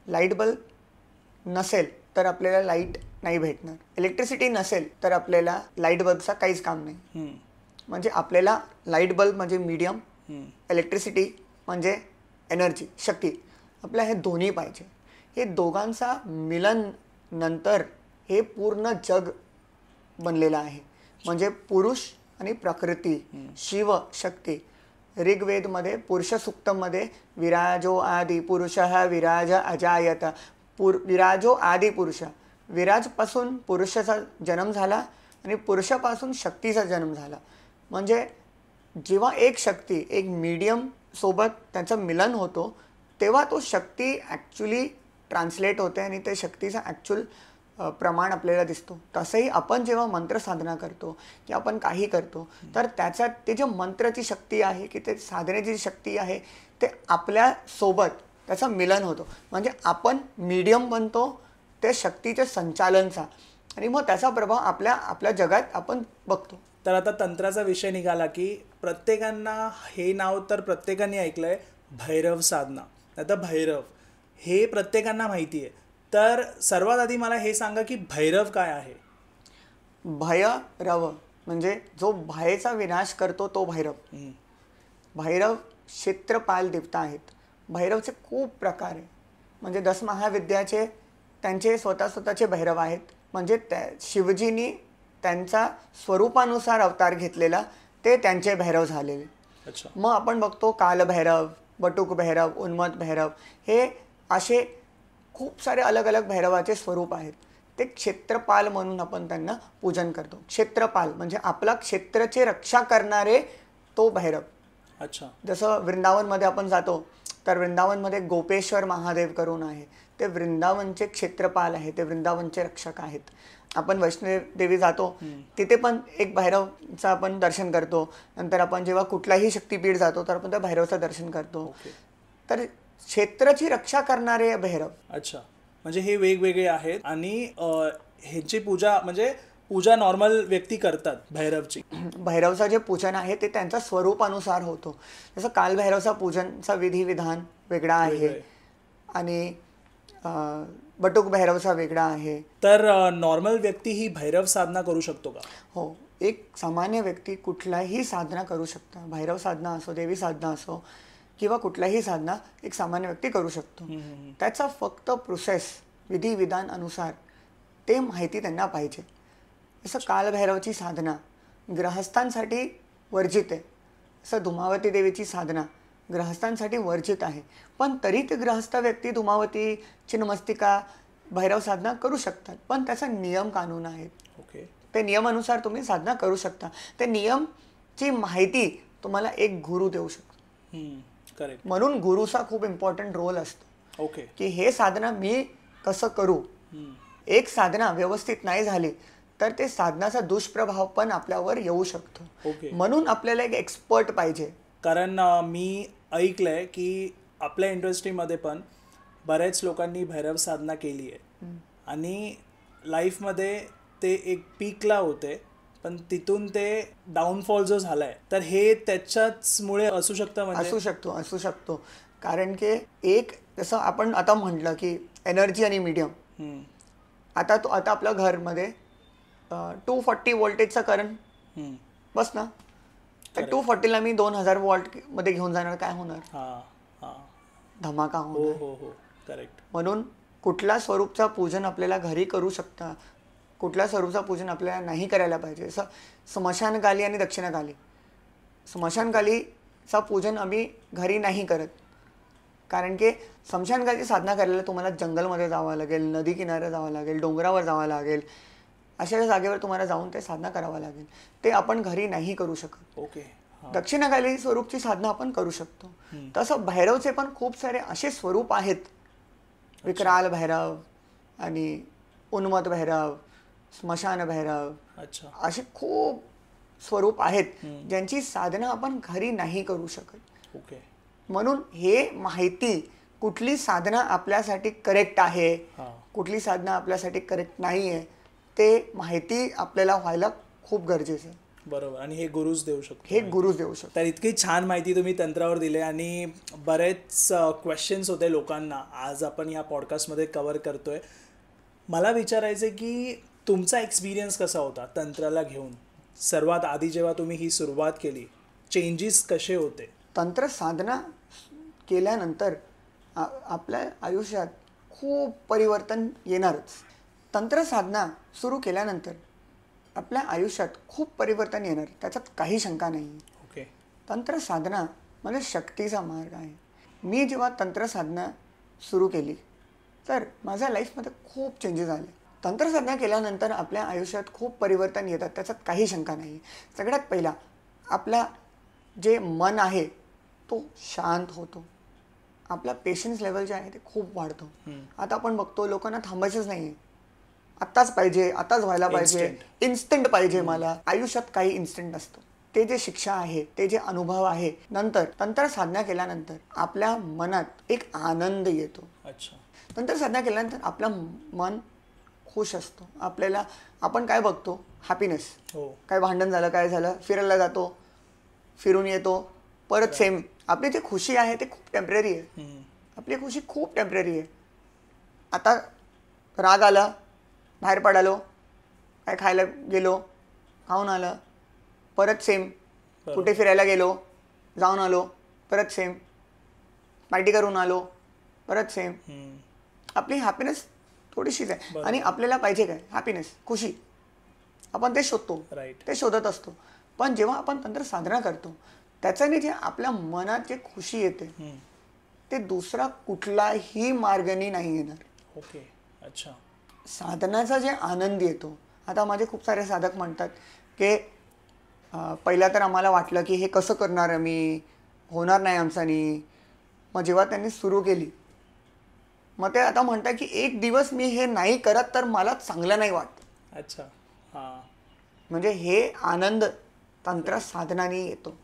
लाईट बल्ब नसेल तर आपल्याला लाईट नाही भेटणार. इलेक्ट्रिसिटी नसेल तर आपल्याला लाईट बल्बचा काहीच काम नाही. म्हणजे आपल्याला लाईट बल्ब म्हणजे मीडियम, इलेक्ट्रिसिटी म्हणजे एनर्जी, शक्ती, आपल्याला हे दोन्ही पाहिजे. हे दोघांचा मिलन नंतर हे पूर्ण जग बनलेलं आहे. म्हणजे पुरुष आणि प्रकृती, शिव शक्ती. ऋग्वेदमध्ये पुरुष सूक्तमध्ये विराजो आदि पुरुषः विराज अजायत. विराजो आदि पुरुष, विराजपासून पुरुषाचा जन्म झाला आणि पुरुषापासून शक्तीचा जन्म झाला. म्हणजे जेव्हा एक शक्ती एक मीडियम सोबत त्यांचं मिलन होतो तेव्हा तो शक्ती ॲक्च्युली ट्रान्सलेट होते आणि ते शक्तीचा ॲक्च्युअल प्रमाण आपल्याला दिसतो. तसंही आपण जेव्हा मंत्र साधना करतो की आपण काही करतो तर त्याच्यात ते जे मंत्राची शक्ती आहे की ते साधनेची शक्ती आहे ते आपल्यासोबत त्याचं मिलन होतं. म्हणजे आपण मीडियम बनतो ते शक्तीचे संचालनचा आणि मग त्याचा प्रभाव आपल्या जगात आपण बघतो. तर आता तंत्राचा विषय निघाला की प्रत्येकांना हे नाव तर प्रत्येकाने ऐकलंय, भैरव साधना. आता भैरव हे प्रत्येकांना माहिती आहे, तर सर्वात आधी मला हे सांगा की भैरव काय आहे? भैरव म्हणजे जो भयचा विनाश करतो तो भैरव. भैरव क्षेत्रपाल देवता आहेत. भैरवचे खूप प्रकार आहे. म्हणजे 10 महाविद्याचे त्यांचे स्वतःचे भैरव आहेत. म्हणजे शिवजींनी त्यांचा स्वरूपानुसार अवतार घेतलेला ते त्यांचे भैरव झालेले. मग आपण बघतो कालभैरव, बटुक भैरव, उन्मत्त भैरव, हे असे खूप सारे अलग अलग भैरवाचे स्वरूप आहेत. ते क्षेत्रपाल म्हणून आपण त्यांना पूजन करतो. क्षेत्रपाल म्हणजे आपला क्षेत्राची रक्षा करणारे तो भैरव. अच्छा. जसं वृंदावनमध्ये आपण जातो तर वृंदावनमध्ये गोपेश्वर महादेव करून आहे. ते वृंदावनचे क्षेत्रपाल आहे, ते वृंदावनचे रक्षक आहेत. आपण वैष्णव देवी जातो तिथे पण एक भैरवचं आपण दर्शन करतो. नंतर आपण जेव्हा कुठलाही शक्तीपीठ जातो तर आपण त्या भैरवचं दर्शन करतो. तर क्षेत्राची रक्षा करणारे भैरव. अच्छा. म्हणजे हे वेगवेगळे आहेत आणि ह्याची पूजा म्हणजे पूजा नॉर्मल व्यक्ती करतात भैरवची. भैरवचं जे पूजन आहे ते त्यांच्या स्वरूपानुसार होतो. जसं कालभैरवचा पूजनचा विधिविधान वेगळा आहे आणि बटुक भैरवचा वेगळा आहे. तर नॉर्मल व्यक्ती ही भैरव साधना करू शकतो का? हो, एक सामान्य व्यक्ती कुठलाही साधना करू शकतो. भैरव साधना असो, देवी साधना असो किंवा कुठलाही साधना एक सामान्य व्यक्ती करू शकतो. त्याचा फक्त प्रोसेस विधिविधान अनुसार ते माहिती त्यांना पाहिजे. जसं कालभैरवची साधना ग्रहस्थांसाठी वर्जित आहे, असं धुमावती देवीची साधना ग्रहस्थांसाठी वर्जित आहे. पण तरी ते ग्रहस्थ व्यक्ती धुमावती, चिन्मस्तिका, भैरव साधना करू शकतात. पण त्याचा नियम कानून आहेत. ओके. ते नियमानुसार तुम्ही साधना करू शकता. ते नियमची माहिती तुम्हाला एक गुरु देऊ शकतो. करेक्ट. म्हणून गुरुचा खूप इम्पॉर्टंट रोल असतो. ओके. की हे साधना मी कसं करू. एक साधना व्यवस्थित नाही झाली तर ते साधनाचा दुष्प्रभाव पण आपल्यावर येऊ शकतो. ओके. म्हणून आपल्याला एक एक्सपर्ट पाहिजे. कारण मी ऐकलंय की आपल्या इंडस्ट्रीमध्ये पण बऱ्याच लोकांनी भैरव साधना केली आहे आणि लाईफमध्ये ते एक पीकला होते, पण तिथून ते डाऊनफॉल जो झालाय तर हे त्याच्याचमुळे असू शकतं. म्हणजे असू शकतो कारण की एक जसं आपण आता म्हटलं की एनर्जी आणि मीडियम. आता आपल्या घरमध्ये 240 व्होल्टेजचा करंट बस ना, तर 240ला मी 2000 वॉल्ट मध्ये घेऊन जाणार, काय होणार? धमाका होणार. हो. करेक्ट. म्हणून कुठल्या स्वरूपचा पूजन आपल्याला घरी करू शकता, कुठल्या स्वरूपचा पूजन आपल्याला नाही करायला पाहिजे. जसं स्मशानकाली आणि दक्षिणाकाली. स्मशानकालीचा पूजन आम्ही घरी नाही करत कारण की स्मशानकालीची साधना करायला तुम्हाला जंगलमध्ये जावं लागेल, नदी किनाऱ्यावर जावं लागेल, डोंगरावर जावं लागेल. अशा जागेवर तुम्हाला जाऊन ते साधना करावं लागेल. ते आपण घरी नाही करू शकत. ओके. दक्षिणाकाली स्वरूपची साधना आपण करू शकतो. तसं भैरवचे पण खूप सारे असे स्वरूप आहेत. विक्राल भैरव आणि उन्मत्त भैरव, स्मशान भैरव, असे खूप स्वरूप आहेत ज्यांची साधना आपण घरी नाही करू शकत. ओके. म्हणून हे माहिती कुठली साधना आपल्यासाठी करेक्ट आहे, कुठली साधना आपल्यासाठी करेक्ट नाही आहे, ते माहिती आपल्याला व्हायला खूप गरजेचं आहे. बरोबर. आणि हे गुरुच देऊ शकतो. हे गुरुच देऊ शकतो. तर इतकी छान माहिती तुम्ही तंत्रावर दिली आणि बरेच क्वेश्चन्स होते लोकांना, आज आपण या पॉडकास्टमध्ये कव्हर करतोय. मला विचारायचं की तुमचा एक्सपिरियन्स कसा होता तंत्राला घेऊन? सर्वात आधी जेव्हा तुम्ही ही सुरुवात केली, चेंजेस कसे होते? तंत्र साधना केल्यानंतर आपल्या आयुष्यात खूप परिवर्तन येणारच. तंत्र साधना सुरू केल्यानंतर आपल्या आयुष्यात खूप परिवर्तन येणार, त्याच्यात काही शंका नाही. ओके. तंत्र साधना म्हणजे शक्तीचा मार्ग आहे. मी जेव्हा तंत्र साधना सुरू केली तर माझ्या लाईफमध्ये खूप चेंजेस आले. तंत्र साधना केल्यानंतर आपल्या आयुष्यात खूप परिवर्तन येतात, त्याच्यात काही शंका नाही. सगळ्यात पहिला आपला जे मन आहे तो शांत होतो. आपला पेशन्स लेवल जे आहे ते खूप वाढतो. आता आपण बघतो लोकांना थांबायचंच नाही आहे, आत्ताच पाहिजे, आत्ताच व्हायला पाहिजे, इन्स्टंट पाहिजे. मला आयुष्यात काही इन्स्टंट नसतं. ते जे शिक्षा आहे, ते जे अनुभव आहे, नंतर तंत्र साधना केल्यानंतर आपल्या मनात एक आनंद येतो. अच्छा. तंत्र साधना केल्यानंतर आपलं मन खुश असतो. आपल्याला आपण काय बघतो? हॅपीनेस. काय भांडण झालं, काय झालं, फिरायला जातो, फिरून येतो, परत सेम. आपली जी खुशी आहे ते खूप टेम्पररी आहे. आपली खुशी खूप टेम्पररी आहे. आता राग आला, बाहेर पडालो, काय खायला गेलो, खाऊन आलं, परत सेम. कुठे फिरायला गेलो, जाऊन आलो, परत सेम. पार्टी करून आलो, परत सेम. आपली हॅपीनेस थोडीशीच आहे. आणि आपल्याला पाहिजे काय? हॅपीनेस, खुशी. आपण ते शोधतो, ते शोधत असतो. पण जेव्हा आपण तंत्र साधना करतो त्याच्याने जे आपल्या मनात जे खुशी येते ते दुसरा कुठलाही मार्गाने नाही येणार. ओके. अच्छा. साधनाचा जे आनंद येतो, आता माझे खूप सारे साधक म्हणतात की पहिला तर आम्हाला वाटलं की हे कसं करणार आम्ही, होणार नाही आमच्यानी. मग जेव्हा त्यांनी सुरू केली मग ते आता म्हणतात की एक दिवस मी हे नाही करत तर मला चांगलं नाही वाटत. अच्छा. हां. म्हणजे हे आनंद तंत्र साधनाने येतो.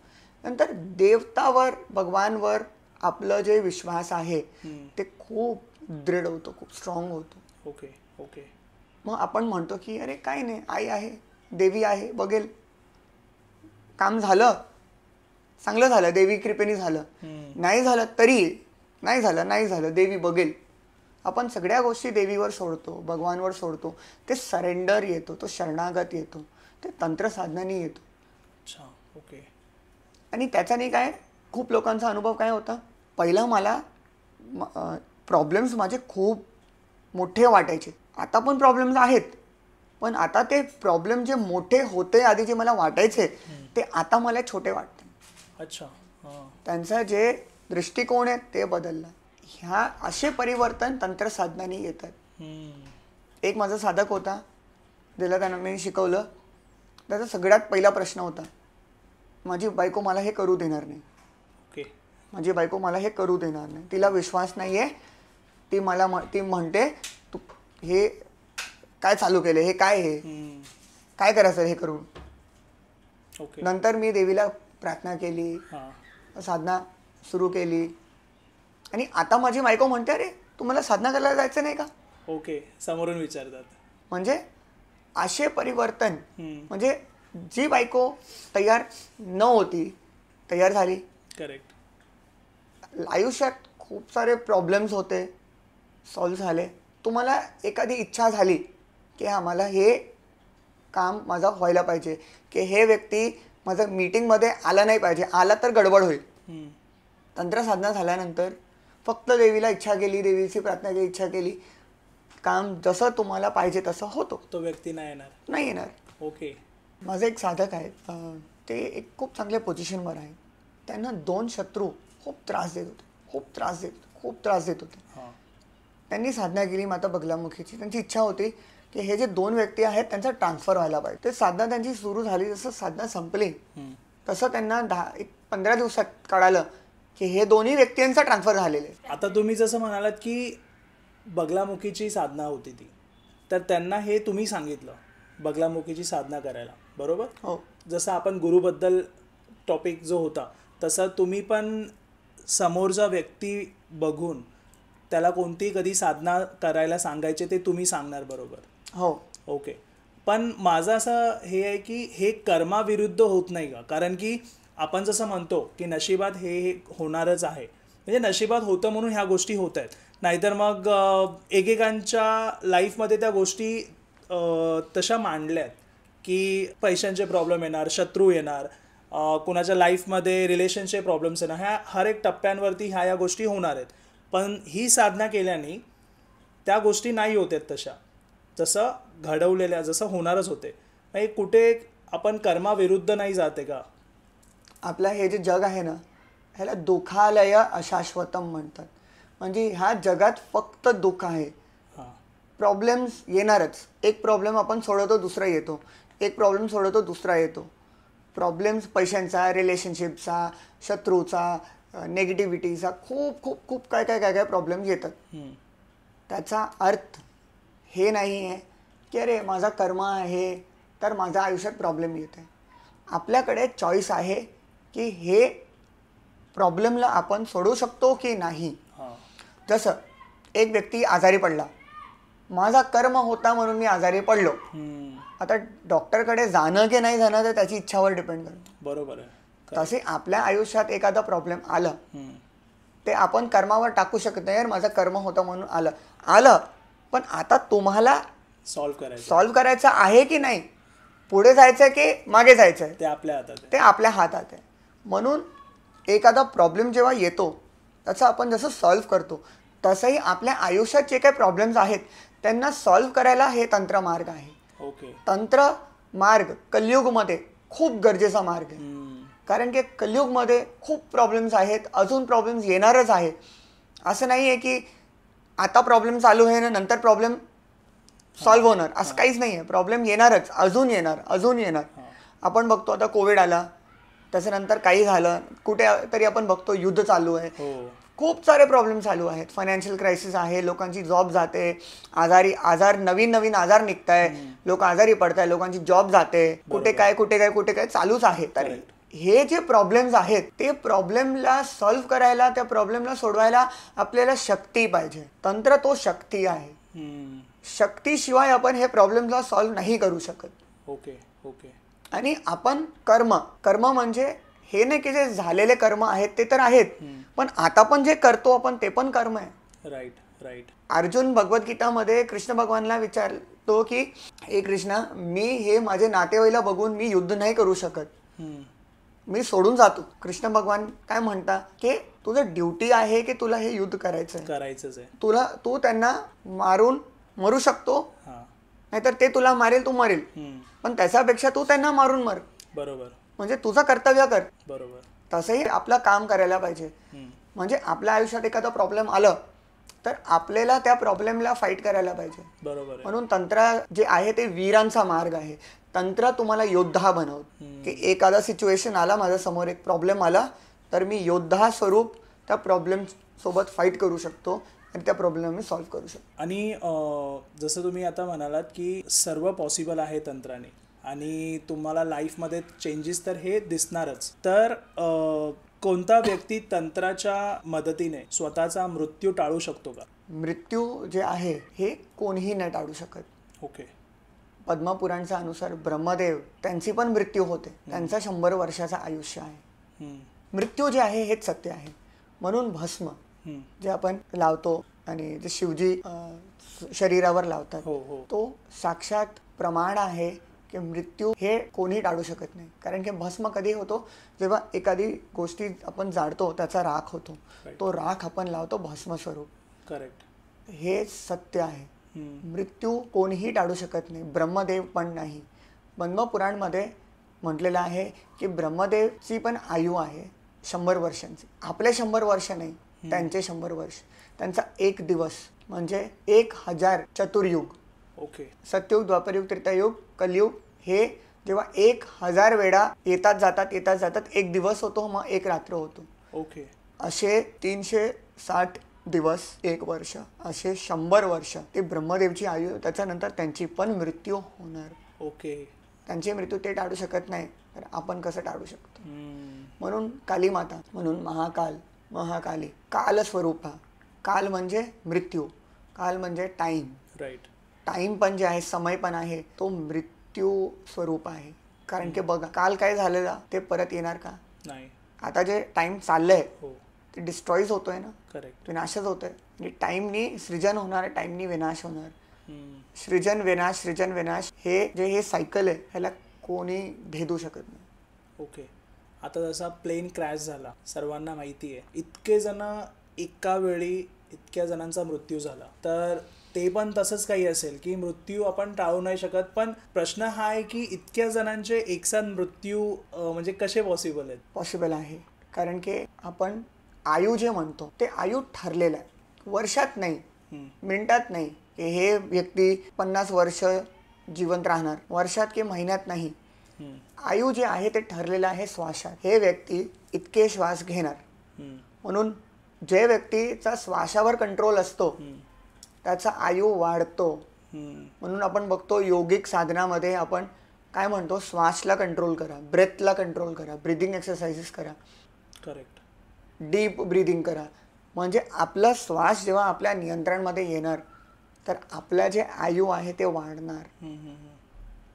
नंतर देवतावर, भगवानवर आपलं जे विश्वास आहे ते खूप दृढ होतो, खूप स्ट्रॉंग होतो. ओके. ओके. मग आपण म्हणतो की अरे काय नाही, आई आहे, देवी आहे, बघेल. काम झालं, चांगलं झालं, देवी कृपेने झालं. नाही झालं तरी नाही झालं देवी बघेल. आपण सगळ्या गोष्टी देवीवर सोडतो, भगवानवर सोडतो. ते सरेंडर येतो, तो शरणागत येतो, ते तंत्र साधनाने येतो. अच्छा, ओके. आणि त्याच्याने काय, खूप लोकांचा अनुभव काय होता, पहिला मला प्रॉब्लेम्स माझे खूप मोठे वाटायचे. आता पण प्रॉब्लेम्स आहेत, पण आता ते प्रॉब्लेम जे मोठे होते आधी जे मला वाटायचे ते आता मला छोटे वाटते. अच्छा. त्यांचा जे दृष्टिकोन आहे ते बदलला. ह्या असे परिवर्तन तंत्रसाधनाने येतात. एक माझा साधक होता, ज्याला त्यानं मी शिकवलं. त्याचा सगळ्यात पहिला प्रश्न होता, माझी बायको मला हे करू देणार नाही. ओके. माझी बायको मला हे करू देणार नाही, तिला विश्वास नाही आहे. ती म्हणते तू हे काय चालू केलं, हे काय, हे काय करायचं हे करून. ओके. नंतर मी देवीला प्रार्थना केली, साधना सुरू केली. आणि आता माझी बायको म्हणते, अरे तू मला साधना करायला जायचं नाही का. ओके, समोरून विचारतात. म्हणजे असे परिवर्तन, म्हणजे जी बायको तयार न होती तयार झाली. करेक्ट. आयुष्यात खूप सारे प्रॉब्लेम्स होते, सॉल्व्ह झाले. तुम्हाला एखादी इच्छा झाली की हा मला हे काम माझा व्हायला पाहिजे, की हे व्यक्ती माझं मीटिंगमध्ये आला नाही पाहिजे, आला तर गडबड होईल. तंत्रसाधना झाल्यानंतर फक्त देवीला इच्छा केली, देवीची प्रार्थना केली, इच्छा केली, काम जसं तुम्हाला पाहिजे तसं होतो. तो व्यक्ती नाही येणार. ओके. माझे एक साधक आहेत, ते एक खूप चांगल्या पोझिशनवर आहे. त्यांना 2 शत्रू खूप त्रास देत होते. त्यांनी साधना केली माता बगलामुखीची. त्यांची इच्छा होती की हे जे 2 व्यक्ती आहेत त्यांचा ट्रान्सफर व्हायला पाहिजे. ते साधना त्यांची सुरू झाली. जसं साधना संपली तसं त्यांना 15 दिवसात कळालं की हे दोन्ही व्यक्तींचा ट्रान्सफर झालेले. आता तुम्ही जसं म्हणालात की बगलामुखीची साधना होती ती, तर त्यांना हे तुम्ही सांगितलं बगलामुखीची साधना करायला, बरोबर? हो. जसं आपण गुरुबद्दल टॉपिक जो होता तसं तुम्ही पण समोरचा व्यक्ती बघून त्याला कोणती कधी साधना करायला सांगायचे ते तुम्ही सांगणार, बरोबर? हो. ओके. पण माझं असं हे आहे की हे कर्माविरुद्ध होत नाही का? कारण की आपण जसं म्हणतो की नशिबात हे होणारच आहे, म्हणजे नशिबात होतं म्हणून ह्या गोष्टी होत आहेत. नाहीतर मग एकेकांच्या लाईफमध्ये त्या गोष्टी तशा मांडल्यात की पैशांचे प्रॉब्लेम येणार, शत्रू येणार, कुणाच्या लाईफमध्ये रिलेशनचे प्रॉब्लेम्स येणार, ह्या हर एक टप्प्यांवरती ह्या गोष्टी होणार आहेत. पण ही साधना केल्याने त्या गोष्टी नाही होत आहेत तशा, जसं घडवलेल्या, जसं होणारच होते. म्हणजे कुठे आपण कर्माविरुद्ध नाही जाते का? आपलं हे जे जग आहे ना, ह्याला दुःखालय अशाश्वतम म्हणतात. म्हणजे ह्या जगात फक्त दुःख आहे. प्रॉब्लेम्स येणारच. एक प्रॉब्लेम आपण सोडवतो दुसरा येतो, एक प्रॉब्लेम सोडवतो दुसरा येतो. प्रॉब्लेम्स पैशांचा, रिलेशनशिपचा, शत्रूचा, नेगेटिव्हिटीचा, खूप खूप खूप काय काय काय काय प्रॉब्लेम्स येतात. त्याचा अर्थ हे नाही आहे की अरे माझा कर्म आहे तर माझ्या आयुष्यात प्रॉब्लेम येत आहे. आपल्याकडे चॉईस आहे की हे प्रॉब्लेमला आपण सोडवू शकतो की नाही. जसं एक व्यक्ती आजारी पडला, माझा कर्म होता म्हणून मी आजारी पडलो. आता डॉक्टरकडे जाणं की नाही जाणं ते त्याची इच्छावर डिपेंड करतं, बरोबर आहे. तसे आपल्या आयुष्यात एखादा प्रॉब्लेम आलं ते आपण कर्मावर टाकू शकत नाही. यार माझा कर्म होता म्हणून आलं, पण आता तुम्हाला सॉल्व्ह करायचं आहे की नाही, पुढे जायचं की मागे जायचं, ते आपल्या हातात आहे. म्हणून एखादा प्रॉब्लेम जेव्हा येतो त्याचं आपण जसं सॉल्व्ह करतो तसंही आपल्या आयुष्यात जे काही प्रॉब्लेम्स आहेत त्यांना सॉल्व्ह करायला हे तंत्र मार्ग आहे. ओके. तंत्र मार्ग कलियुगमध्ये खूप गरजेचा मार्ग आहे. कारण की कलियुगमध्ये खूप प्रॉब्लेम्स आहेत, अजून प्रॉब्लेम्स येणारच आहे. असं नाही आहे की आता प्रॉब्लेम चालू आहे ना नंतर प्रॉब्लेम सॉल्व्ह होणार, असं काहीच नाही आहे. प्रॉब्लेम येणारच, अजून येणार. आपण बघतो आता कोविड आला, त्याच्यानंतर काही झालं, कुठे तरी आपण बघतो युद्ध चालू आहे, खूप सारे प्रॉब्लेम चालू आहेत, फायनान्शियल क्रायसिस आहे, लोकांची जॉब जाते, नवीन आजार निघताय, लोक आजारी पडताय, लोकांची जॉब जाते, कुठे काय चालूच आहे. तर हे जे प्रॉब्लेम्स आहेत ते प्रॉब्लेमला सॉल्व्ह करायला, त्या प्रॉब्लेमला सोडवायला आपल्याला शक्ती पाहिजे. तंत्र तो शक्ती आहे. शक्तीशिवाय आपण हे प्रॉब्लेमला सॉल्व्ह नाही करू शकत. ओके. आणि आपण कर्म म्हणजे हे नाही की जे झालेले कर्म आहेत ते तर आहेत, पण आता पण जे करतो आपण ते पण कर्म आहे. राईट. अर्जुन भगवद्गीतामध्ये कृष्ण भगवानला विचारतो की हे कृष्णा, मी हे माझे नातेवाईला बघून मी युद्ध नाही करू शकत, मी सोडून जातो. कृष्ण भगवान काय म्हणता की तुझं ड्युटी आहे की तुला हे युद्ध करायचंच आहे. तू त्यांना मारून मरू शकतो, नाहीतर ते तुला मारेल, तू मरेल, पण त्याच्यापेक्षा तू त्यांना मारून मर. बरोबर. म्हणजे तुझं कर्तव्य कर. बरोबर. तसंही आपलं काम करायला पाहिजे. म्हणजे आपल्या आयुष्यात एखादा प्रॉब्लेम आलं तर आपल्याला त्या प्रॉब्लेमला फाईट करायला पाहिजे. बरोबर. म्हणून तंत्र जे आहे ते वीरांचा मार्ग आहे. तंत्र तुम्हाला योद्धा बनवत की एखादा सिच्युएशन आला माझ्या समोर, एक प्रॉब्लेम आला, तर मी योद्धा स्वरूप त्या प्रॉब्लेम सोबत फाईट करू शकतो आणि त्या प्रॉब्लेम मी सॉल्व्ह करू शकतो. आणि जसं तुम्ही आता म्हणालात की सर्व पॉसिबल आहे तंत्राने आणि तुम्हाला लाईफमध्ये चेंजेस तर हे दिसणारच. तर कोणता व्यक्ती तंत्राच्या मदतीने स्वतःचा मृत्यू टाळू शकतो का? मृत्यू जे आहे हे कोणीही नाही टाळू शकत. ओके. पद्मपुराणच्या अनुसार ब्रह्मदेव त्यांची पण मृत्यू होते, त्यांचा 100 वर्षाचा आयुष्य आहे. मृत्यू जे आहे हेच सत्य आहे. म्हणून भस्म जे आपण लावतो आणि जे शिवजी शरीरावर लावतात, तो साक्षात प्रमाण आहे की मृत्यू हे कोणी टाळू शकत नाही. कारण की भस्म कधी होतो, जेव्हा एखादी गोष्टी आपण जाळतो त्याचा राख होतो, तो राख आपण लावतो भस्म स्वरूप. करेक्ट. हे सत्य आहे. मृत्यू कोणीही टाळू शकत नाही, ब्रह्मदेव पण नाही. पद्मपुराणमध्ये म्हटलेलं आहे की ब्रह्मदेवची पण आयु आहे 100 वर्षांची. आपले 100 वर्ष नाही, त्यांचे 100 वर्ष. त्यांचा एक दिवस म्हणजे 1000 चतुर्युग. ओके. सत्ययुग, द्वापरयुग, त्रेतायुग, कलियुग हे जेव्हा 1000 वेळा येतात जातात एक दिवस होतो, मग एक रात्र होतो. ओके. असे 360 दिवस, एक वर्ष, असे 100 वर्ष ते ब्रह्मदेवची आयु. त्याच्यानंतर त्यांची पण मृत्यू होणार. ओके. त्यांची मृत्यू ते टाळू शकत नाही, तर आपण कसं टाळू शकतो? म्हणून काली माता, म्हणून महाकाली, काल स्वरूपा. काल म्हणजे मृत्यू, काल म्हणजे टाइम. राईट. टाइम पण जे आहे, समय पण आहे, तो मृत्यू स्वरूप आहे. कारण की बघा, काल काय झालेलं ते परत येणार का? नाही. आता जे टाइम चाललंय ते डिस्ट्रॉईज होतोय ना. करेक्ट. विनाशच होतोय. म्हणजे टाइमनी सृजन होणार, टाइमनी विनाश होणार. सृजन विनाश हे जे हे सायकल आहे, ह्याला कोणी भेदू शकत नाही. ओके. आता जसा प्लेन क्रॅश झाला, सर्वांना माहिती आहे, इतके जण एका वेळी इतक्या जणांचा मृत्यू झाला, तर ते पण तसंच काही असेल की मृत्यू आपण टाळू नाही शकत. पण प्रश्न हा आहे की इतक्या जणांचे एकसाथ मृत्यू म्हणजे कसे पॉसिबल आहेत? पॉसिबल आहे, कारण की आपण आयु जे म्हणतो ते आयु ठरलेलं आहे. वर्षात नाही, मिनिटात नाही की हे व्यक्ती 50 वर्ष जिवंत राहणार, वर्षात की महिन्यात नाही. आयु जे आहे ते ठरलेलं आहे श्वासात. हे व्यक्ती इतके श्वास घेणार. म्हणून जे व्यक्तीचा श्वासावर कंट्रोल असतो त्याचा आयु वाढतो. म्हणून आपण बघतो योगिक साधनामध्ये आपण काय म्हणतो, श्वासला कंट्रोल करा, ब्रेथला कंट्रोल करा, ब्रीदिंग एक्सरसाइजेस करा. करेक्ट. डीप ब्रीदिंग करा. म्हणजे आपला श्वास जेव्हा आपल्या नियंत्रणामध्ये येणार तर आपला जे आयु आहे ते वाढणार.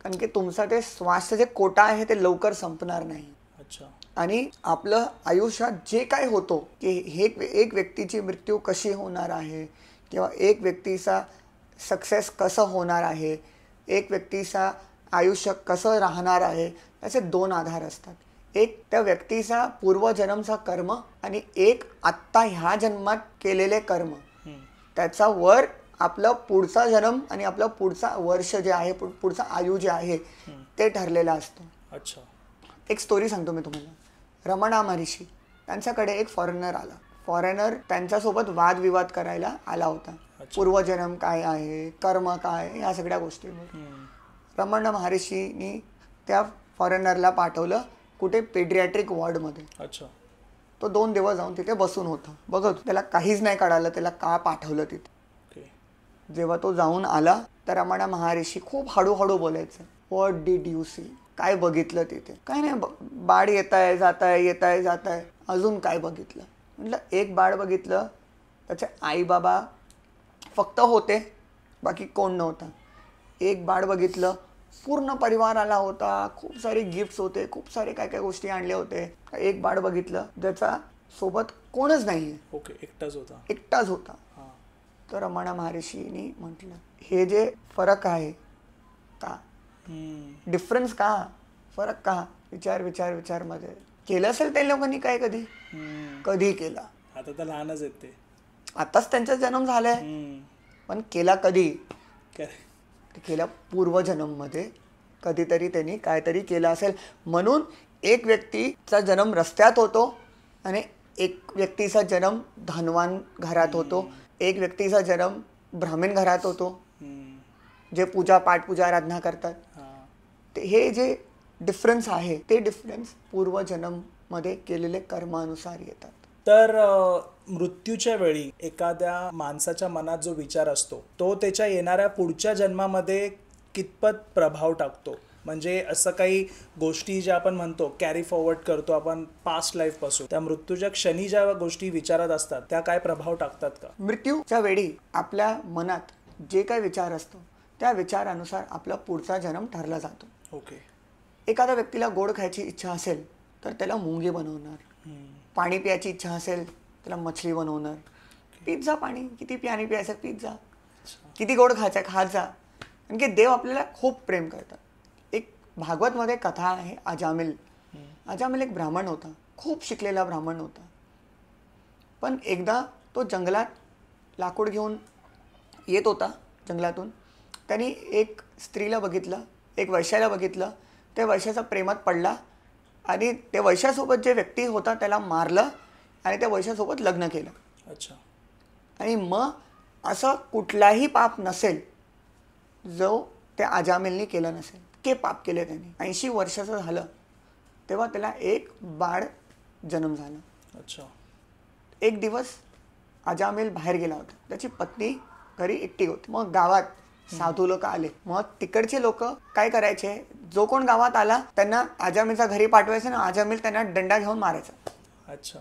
कारण की तुमचा ते श्वासचं जे कोटा आहे ते लवकर संपणार नाही. अच्छा. आणि आपलं आयुष्यात जे काय होतो की हे एक व्यक्तीची मृत्यू कशी होणार आहे किंवा एक व्यक्तीचा सक्सेस कसं होणार आहे, एक व्यक्तीचा आयुष्य कसं राहणार आहे, त्याचे 2 आधार असतात. एक त्या व्यक्तीचा पूर्वजन्मचा कर्म आणि एक आत्ता ह्या जन्मात केलेले कर्म. त्याचा वर आपलं पुढचा जन्म आणि आपलं पुढचा वर्ष जे आहे, पुढचा आयु जे आहे ते ठरलेलं असतं. अच्छा. एक स्टोरी सांगतो मी तुम्हाला. रमणा महर्षी, त्यांच्याकडे एक फॉरेनर आला. फॉरेनर त्यांच्यासोबत वादविवाद करायला आला होता. पूर्वजन्म काय आहे, कर्म काय, या सगळ्या गोष्टींवर. रमणा महर्षींनी त्या फॉरेनरला पाठवलं कुठे, पेडियाट्रिक वॉर्डमध्ये. अच्छा. तो 2 दिवस जाऊन तिथे बसून होता. बघत त्याला काहीच नाही कळालं त्याला का पाठवलं तिथे. जेव्हा तो जाऊन आला तर रमणा महर्षी खूप हळूहळू बोलायचं. What did you see? काय बघितलं तिथे? काय नाही, बाळ येत आहे जात आहे. अजून काय बघितलं? म्हटलं एक बाळ बघितलं, त्याचे आई बाबा फक्त होते, बाकी कोण नव्हता. एक बाळ बघितलं, पूर्ण परिवार आला होता, खूप सारे गिफ्ट्स होते, खूप सारे काय काय गोष्टी आणले होते. एक बाळ बघितलं ज्याचा सोबत कोणच नाहीये, ओके, एकटाच होता. तर रमणा महर्षींनी म्हटलं, हे जे फरक आहे का, डिफरन्स का, फरक का, विचार मध्ये केलं असेल त्या लोकांनी काय कधी केला. आता तर लहानच आहेत ते, आताच त्यांचा जन्म झालाय, पण केला कधी, केला पूर्वजन्म मध्ये कधीतरी त्यांनी काहीतरी केलं असेल. म्हणून एक व्यक्तीचा जन्म रस्त्यात होतो आणि एक व्यक्तीचा जन्म धनवान घरात होतो, एक व्यक्तीचा जन्म ब्राह्मण घरात होतो जे पूजा आराधना करतात. हे जे डिफरन्स आहे ते डिफरन्स पूर्वजन्म मध्ये केलेले कर्मानुसार येतात. तर मृत्यूच्या वेळी एखाद्या माणसाच्या मनात जो विचार असतो तो त्याच्या येणाऱ्या पुढच्या जन्मामध्ये कितपत प्रभाव टाकतो? म्हणजे असं काही गोष्टी ज्या आपण म्हणतो कॅरी फॉरवर्ड करतो आपण पास्ट लाईफ पासून, त्या मृत्यूच्या क्षणी ज्या गोष्टी विचारात असतात त्या काय प्रभाव टाकतात का? मृत्यूच्या वेळी आपल्या मनात जे काही विचार असतो त्या विचारानुसार आपला पुढचा जन्म ठरला जातो. ओके. एखाद्या व्यक्तीला गोड खायची इच्छा असेल तर त्याला मुंगी बनवणार, पाणी प्यायची इच्छा असेल त्याला मछली बनवणार, पिझ्झा पाणी किती पाणी प्यायचं, पिझ्झा किती गोड खायचा खात जा. कारण की देव आपल्याला खूप प्रेम करतात. एक भागवत मध्ये कथा आहे अजामिल एक ब्राह्मण होता, खूप शिकलेला ब्राह्मण होता. पण एकदा तो जंगलात लाकूड घेऊन येत होता. जंगलातून त्यांनी एक स्त्रीला बघितलं, एक वैश्याला बघितलं. त्या वैश्याचा प्रेमात पडला आणि त्या वैश्यासोबत जे व्यक्ती होता त्याला मारलं आणि त्या वैश्यासोबत लग्न केलं. अच्छा. आणि मग असं कुठलाही पाप नसेल जो त्या अजामिलनी केलं नसेल, के पाप केले त्यांनी. 80 वर्षाचं झालं तेव्हा त्याला एक बाळ जन्म झाला. अच्छा. एक दिवस अजामिल बाहेर गेला होता, त्याची पत्नी घरी एकटी होती. मग गावात साधू लोक आले. मग तिकडचे लोक काय करायचे, जो कोण गावात आला त्यांना अजामिलच्या घरी पाठवायचं ना, अजामिल त्यांना दंडा घेऊन मारायचा. अच्छा.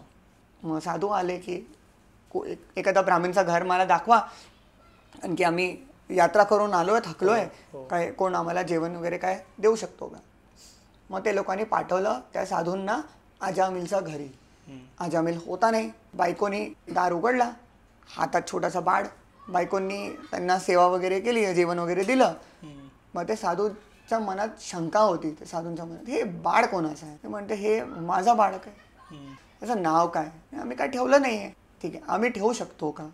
मग साधू आले की एखादा ब्राह्मणचं घर मला दाखवा, आणखी आम्ही यात्रा करून आलोय, थकलोय, काय कोण आम्हाला जेवण वगैरे काय देऊ शकतो का. मग ते लोकांनी पाठवलं त्या साधूंना अजामिलच्या घरी. अजामिल होता नाही. बायकोनी दार उघडला, हातात छोटासा बाळ. बायकोंनी त्यांना सेवा वगैरे केली, जेवण वगैरे दिलं. मग ते साधूच्या मनात शंका होती, ते साधूंच्या मनात, हे बाळ कोणाचं आहे. ते म्हणते हे माझा बाळक आहे. त्याचं नाव काय, आम्ही काय ठेवलं नाहीये. ठीक आहे, आम्ही ठेवू शकतो का,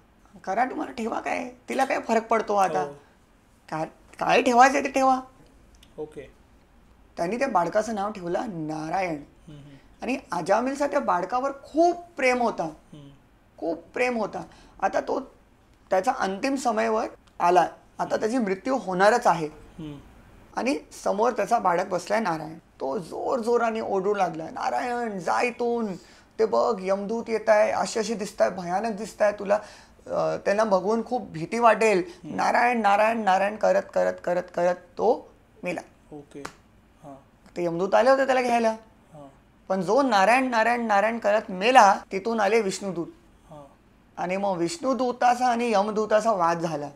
करा तुम्हाला, ठेवा, काय तिला काय फरक पडतो आता, काय ठेवायचं ते ठेवा. ओके. त्यांनी त्या बाळकाचं नाव ठेवलं नारायण. आणि अजामिलचा त्या बाळकावर खूप प्रेम होता. आता तो त्याचा अंतिम समयवर आला, आता त्याची मृत्यू होणारच आहे. आणि समोर त्याचा बाळक बसलाय नारायण. तो जोराने ओरडू लागलाय, नारायण जा इथून, ते बघ यमदूत येत आहे, अशी दिसताय, भयानक दिसताय, तुला त्यांना बघून खूप भीती वाटेल. नारायण नारायण नारायण करत करत करत करत तो मेला. ओके. ते यमदूत आले होते त्याला घ्यायला. पण जो नारायण नारायण नारायण करत मेला तिथून आले विष्णुदूत. आणि मग विष्णुदूताचा आणि यमदूताचा वाद झाला.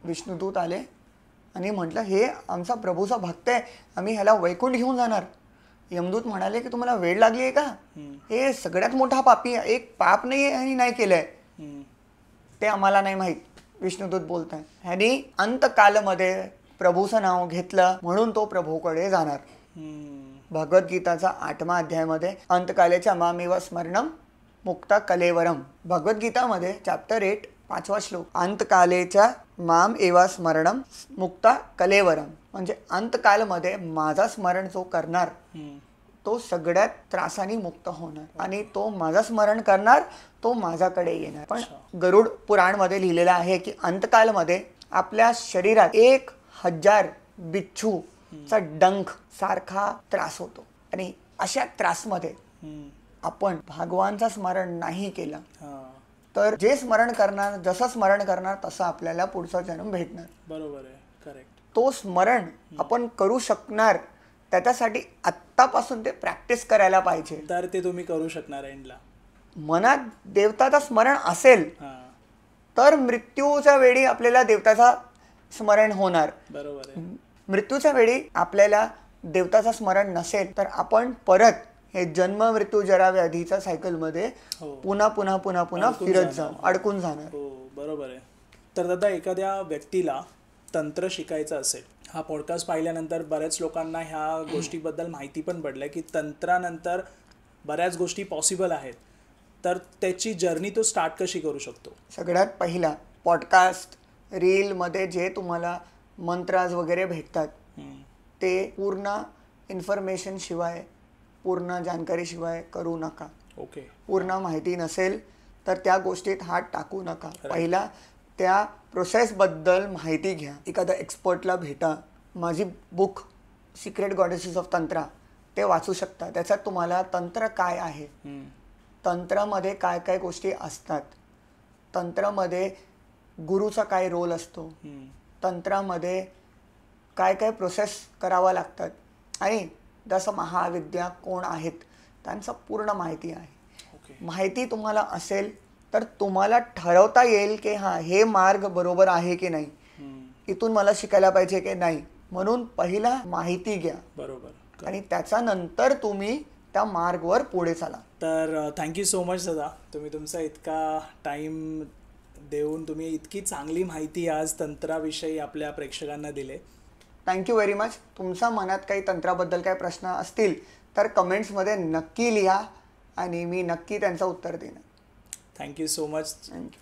विष्णुदूत आले आणि म्हटलं हे आमचा प्रभूचा भक्त आहे, आम्ही ह्याला वैकुंठ घेऊन जाणार. यमदूत म्हणाले की तुम्हाला वेळ लागली आहे का, हे सगळ्यात मोठा पापी आहे, एक पाप नाही आहे आणि नाही केलंय ते आम्हाला नाही माहीत. विष्णुदूत बोलताय ह्यानी अंतकालमध्ये प्रभूचं नाव घेतलं म्हणून तो प्रभूकडे जाणार. भगवद्गीताचा 8वा अध्यायामध्ये अंतकालेच्या मामेव स्मरणम मुक्ता कलेवरम. भगवद्गीतामध्ये चॅप्टर 8 5वा श्लोक, अंतकालेच्या माम एवा स्मरणम मुक्ता कलेवरम. म्हणजे अंतकालमध्ये माझा स्मरण जो करणार तो सगळ्यात त्रासाने मुक्त होणार आणि तो माझा स्मरण करणार तो माझ्याकडे येणार. पण गरुड पुराणमध्ये लिहिलेलं आहे की अंतकालमध्ये आपल्या शरीरात 1000 बिच्छूचा डंख सारखा त्रास होतो. आणि अशा त्रासमध्ये आपण भगवानचं स्मरण नाही केलं तर जे स्मरण करणार, जसं स्मरण करणार तसं आपल्याला पुढचा जन्म भेटणार. बरोबर आहे, करेक्ट. तो स्मरण आपण करू शकणार, त्याच्यासाठी आत्तापासून ते प्रॅक्टिस करायला पाहिजे. तर ते तुम्ही करू शकणार एंडला. मनात देवताचं स्मरण असेल तर मृत्यूच्या वेळी आपल्याला देवताचं स्मरण होणार. बरोबर आहे. मृत्यूच्या वेळी आपल्याला देवताचं स्मरण नसेल तर आपण परत हे जन्म मृत्यू जरा व्याधीच्या सायकलमध्ये पुन्हा पुन्हा पुन्हा पुन्हा फिरत जाऊ, अडकून जाणार. हो बरोबर आहे. तर दादा एखाद्या व्यक्तीला तंत्र शिकायचं असेल, हा पॉडकास्ट पाहिल्यानंतर बऱ्याच लोकांना ह्या गोष्टीबद्दल माहिती पण पडलं की तंत्रानंतर बऱ्याच गोष्टी पॉसिबल आहेत, तर त्याची जर्नी तो स्टार्ट कशी करू शकतो? सगळ्यात पहिला पॉडकास्ट रीलमध्ये जे तुम्हाला मंत्राज वगैरे भेटतात ते पूर्ण इन्फॉर्मेशन शिवाय, पूर्ण जानकारीशिवाय करू नका. ओके. पूर्ण माहिती नसेल तर त्या गोष्टीत हात टाकू नका. पहिला त्या प्रोसेसबद्दल माहिती घ्या, एखाद्या एक्सपर्टला भेटा. माझी book secret goddesses of Tantra ते वाचू शकता. त्याच्यात तुम्हाला तंत्र काय आहे, तंत्रामध्ये काय काय गोष्टी असतात, तंत्रामध्ये गुरुचा काय रोल असतो, तंत्रामध्ये काय काय प्रोसेस करावा लागतात आणि जसं महाविद्या कोण आहेत त्यांचं पूर्ण माहिती आहे. माहिती तुम्हाला असेल तर तुम्हाला ठरवता येईल की हां हे मार्ग बरोबर आहे की नाही, इथून मला शिकायला पाहिजे की नाही. म्हणून पहिला माहिती घ्या, बरोबर, आणि त्याच्यानंतर तुम्ही त्या मार्गवर पुढे चाला. तर थँक्यू सो मच दादा, तुम्ही तुमचा इतका टाईम देऊन तुम्ही इतकी चांगली माहिती आज तंत्राविषयी आपल्या प्रेक्षकांना दिले. Thank you very much. तुमच्या मनात काही तंत्राबद्दल काही प्रश्न असतील तर कमेंट्समध्ये नक्की लिहा आणि मी नक्की त्यांचं उत्तर देईन. Thank you so much. थँक्यू.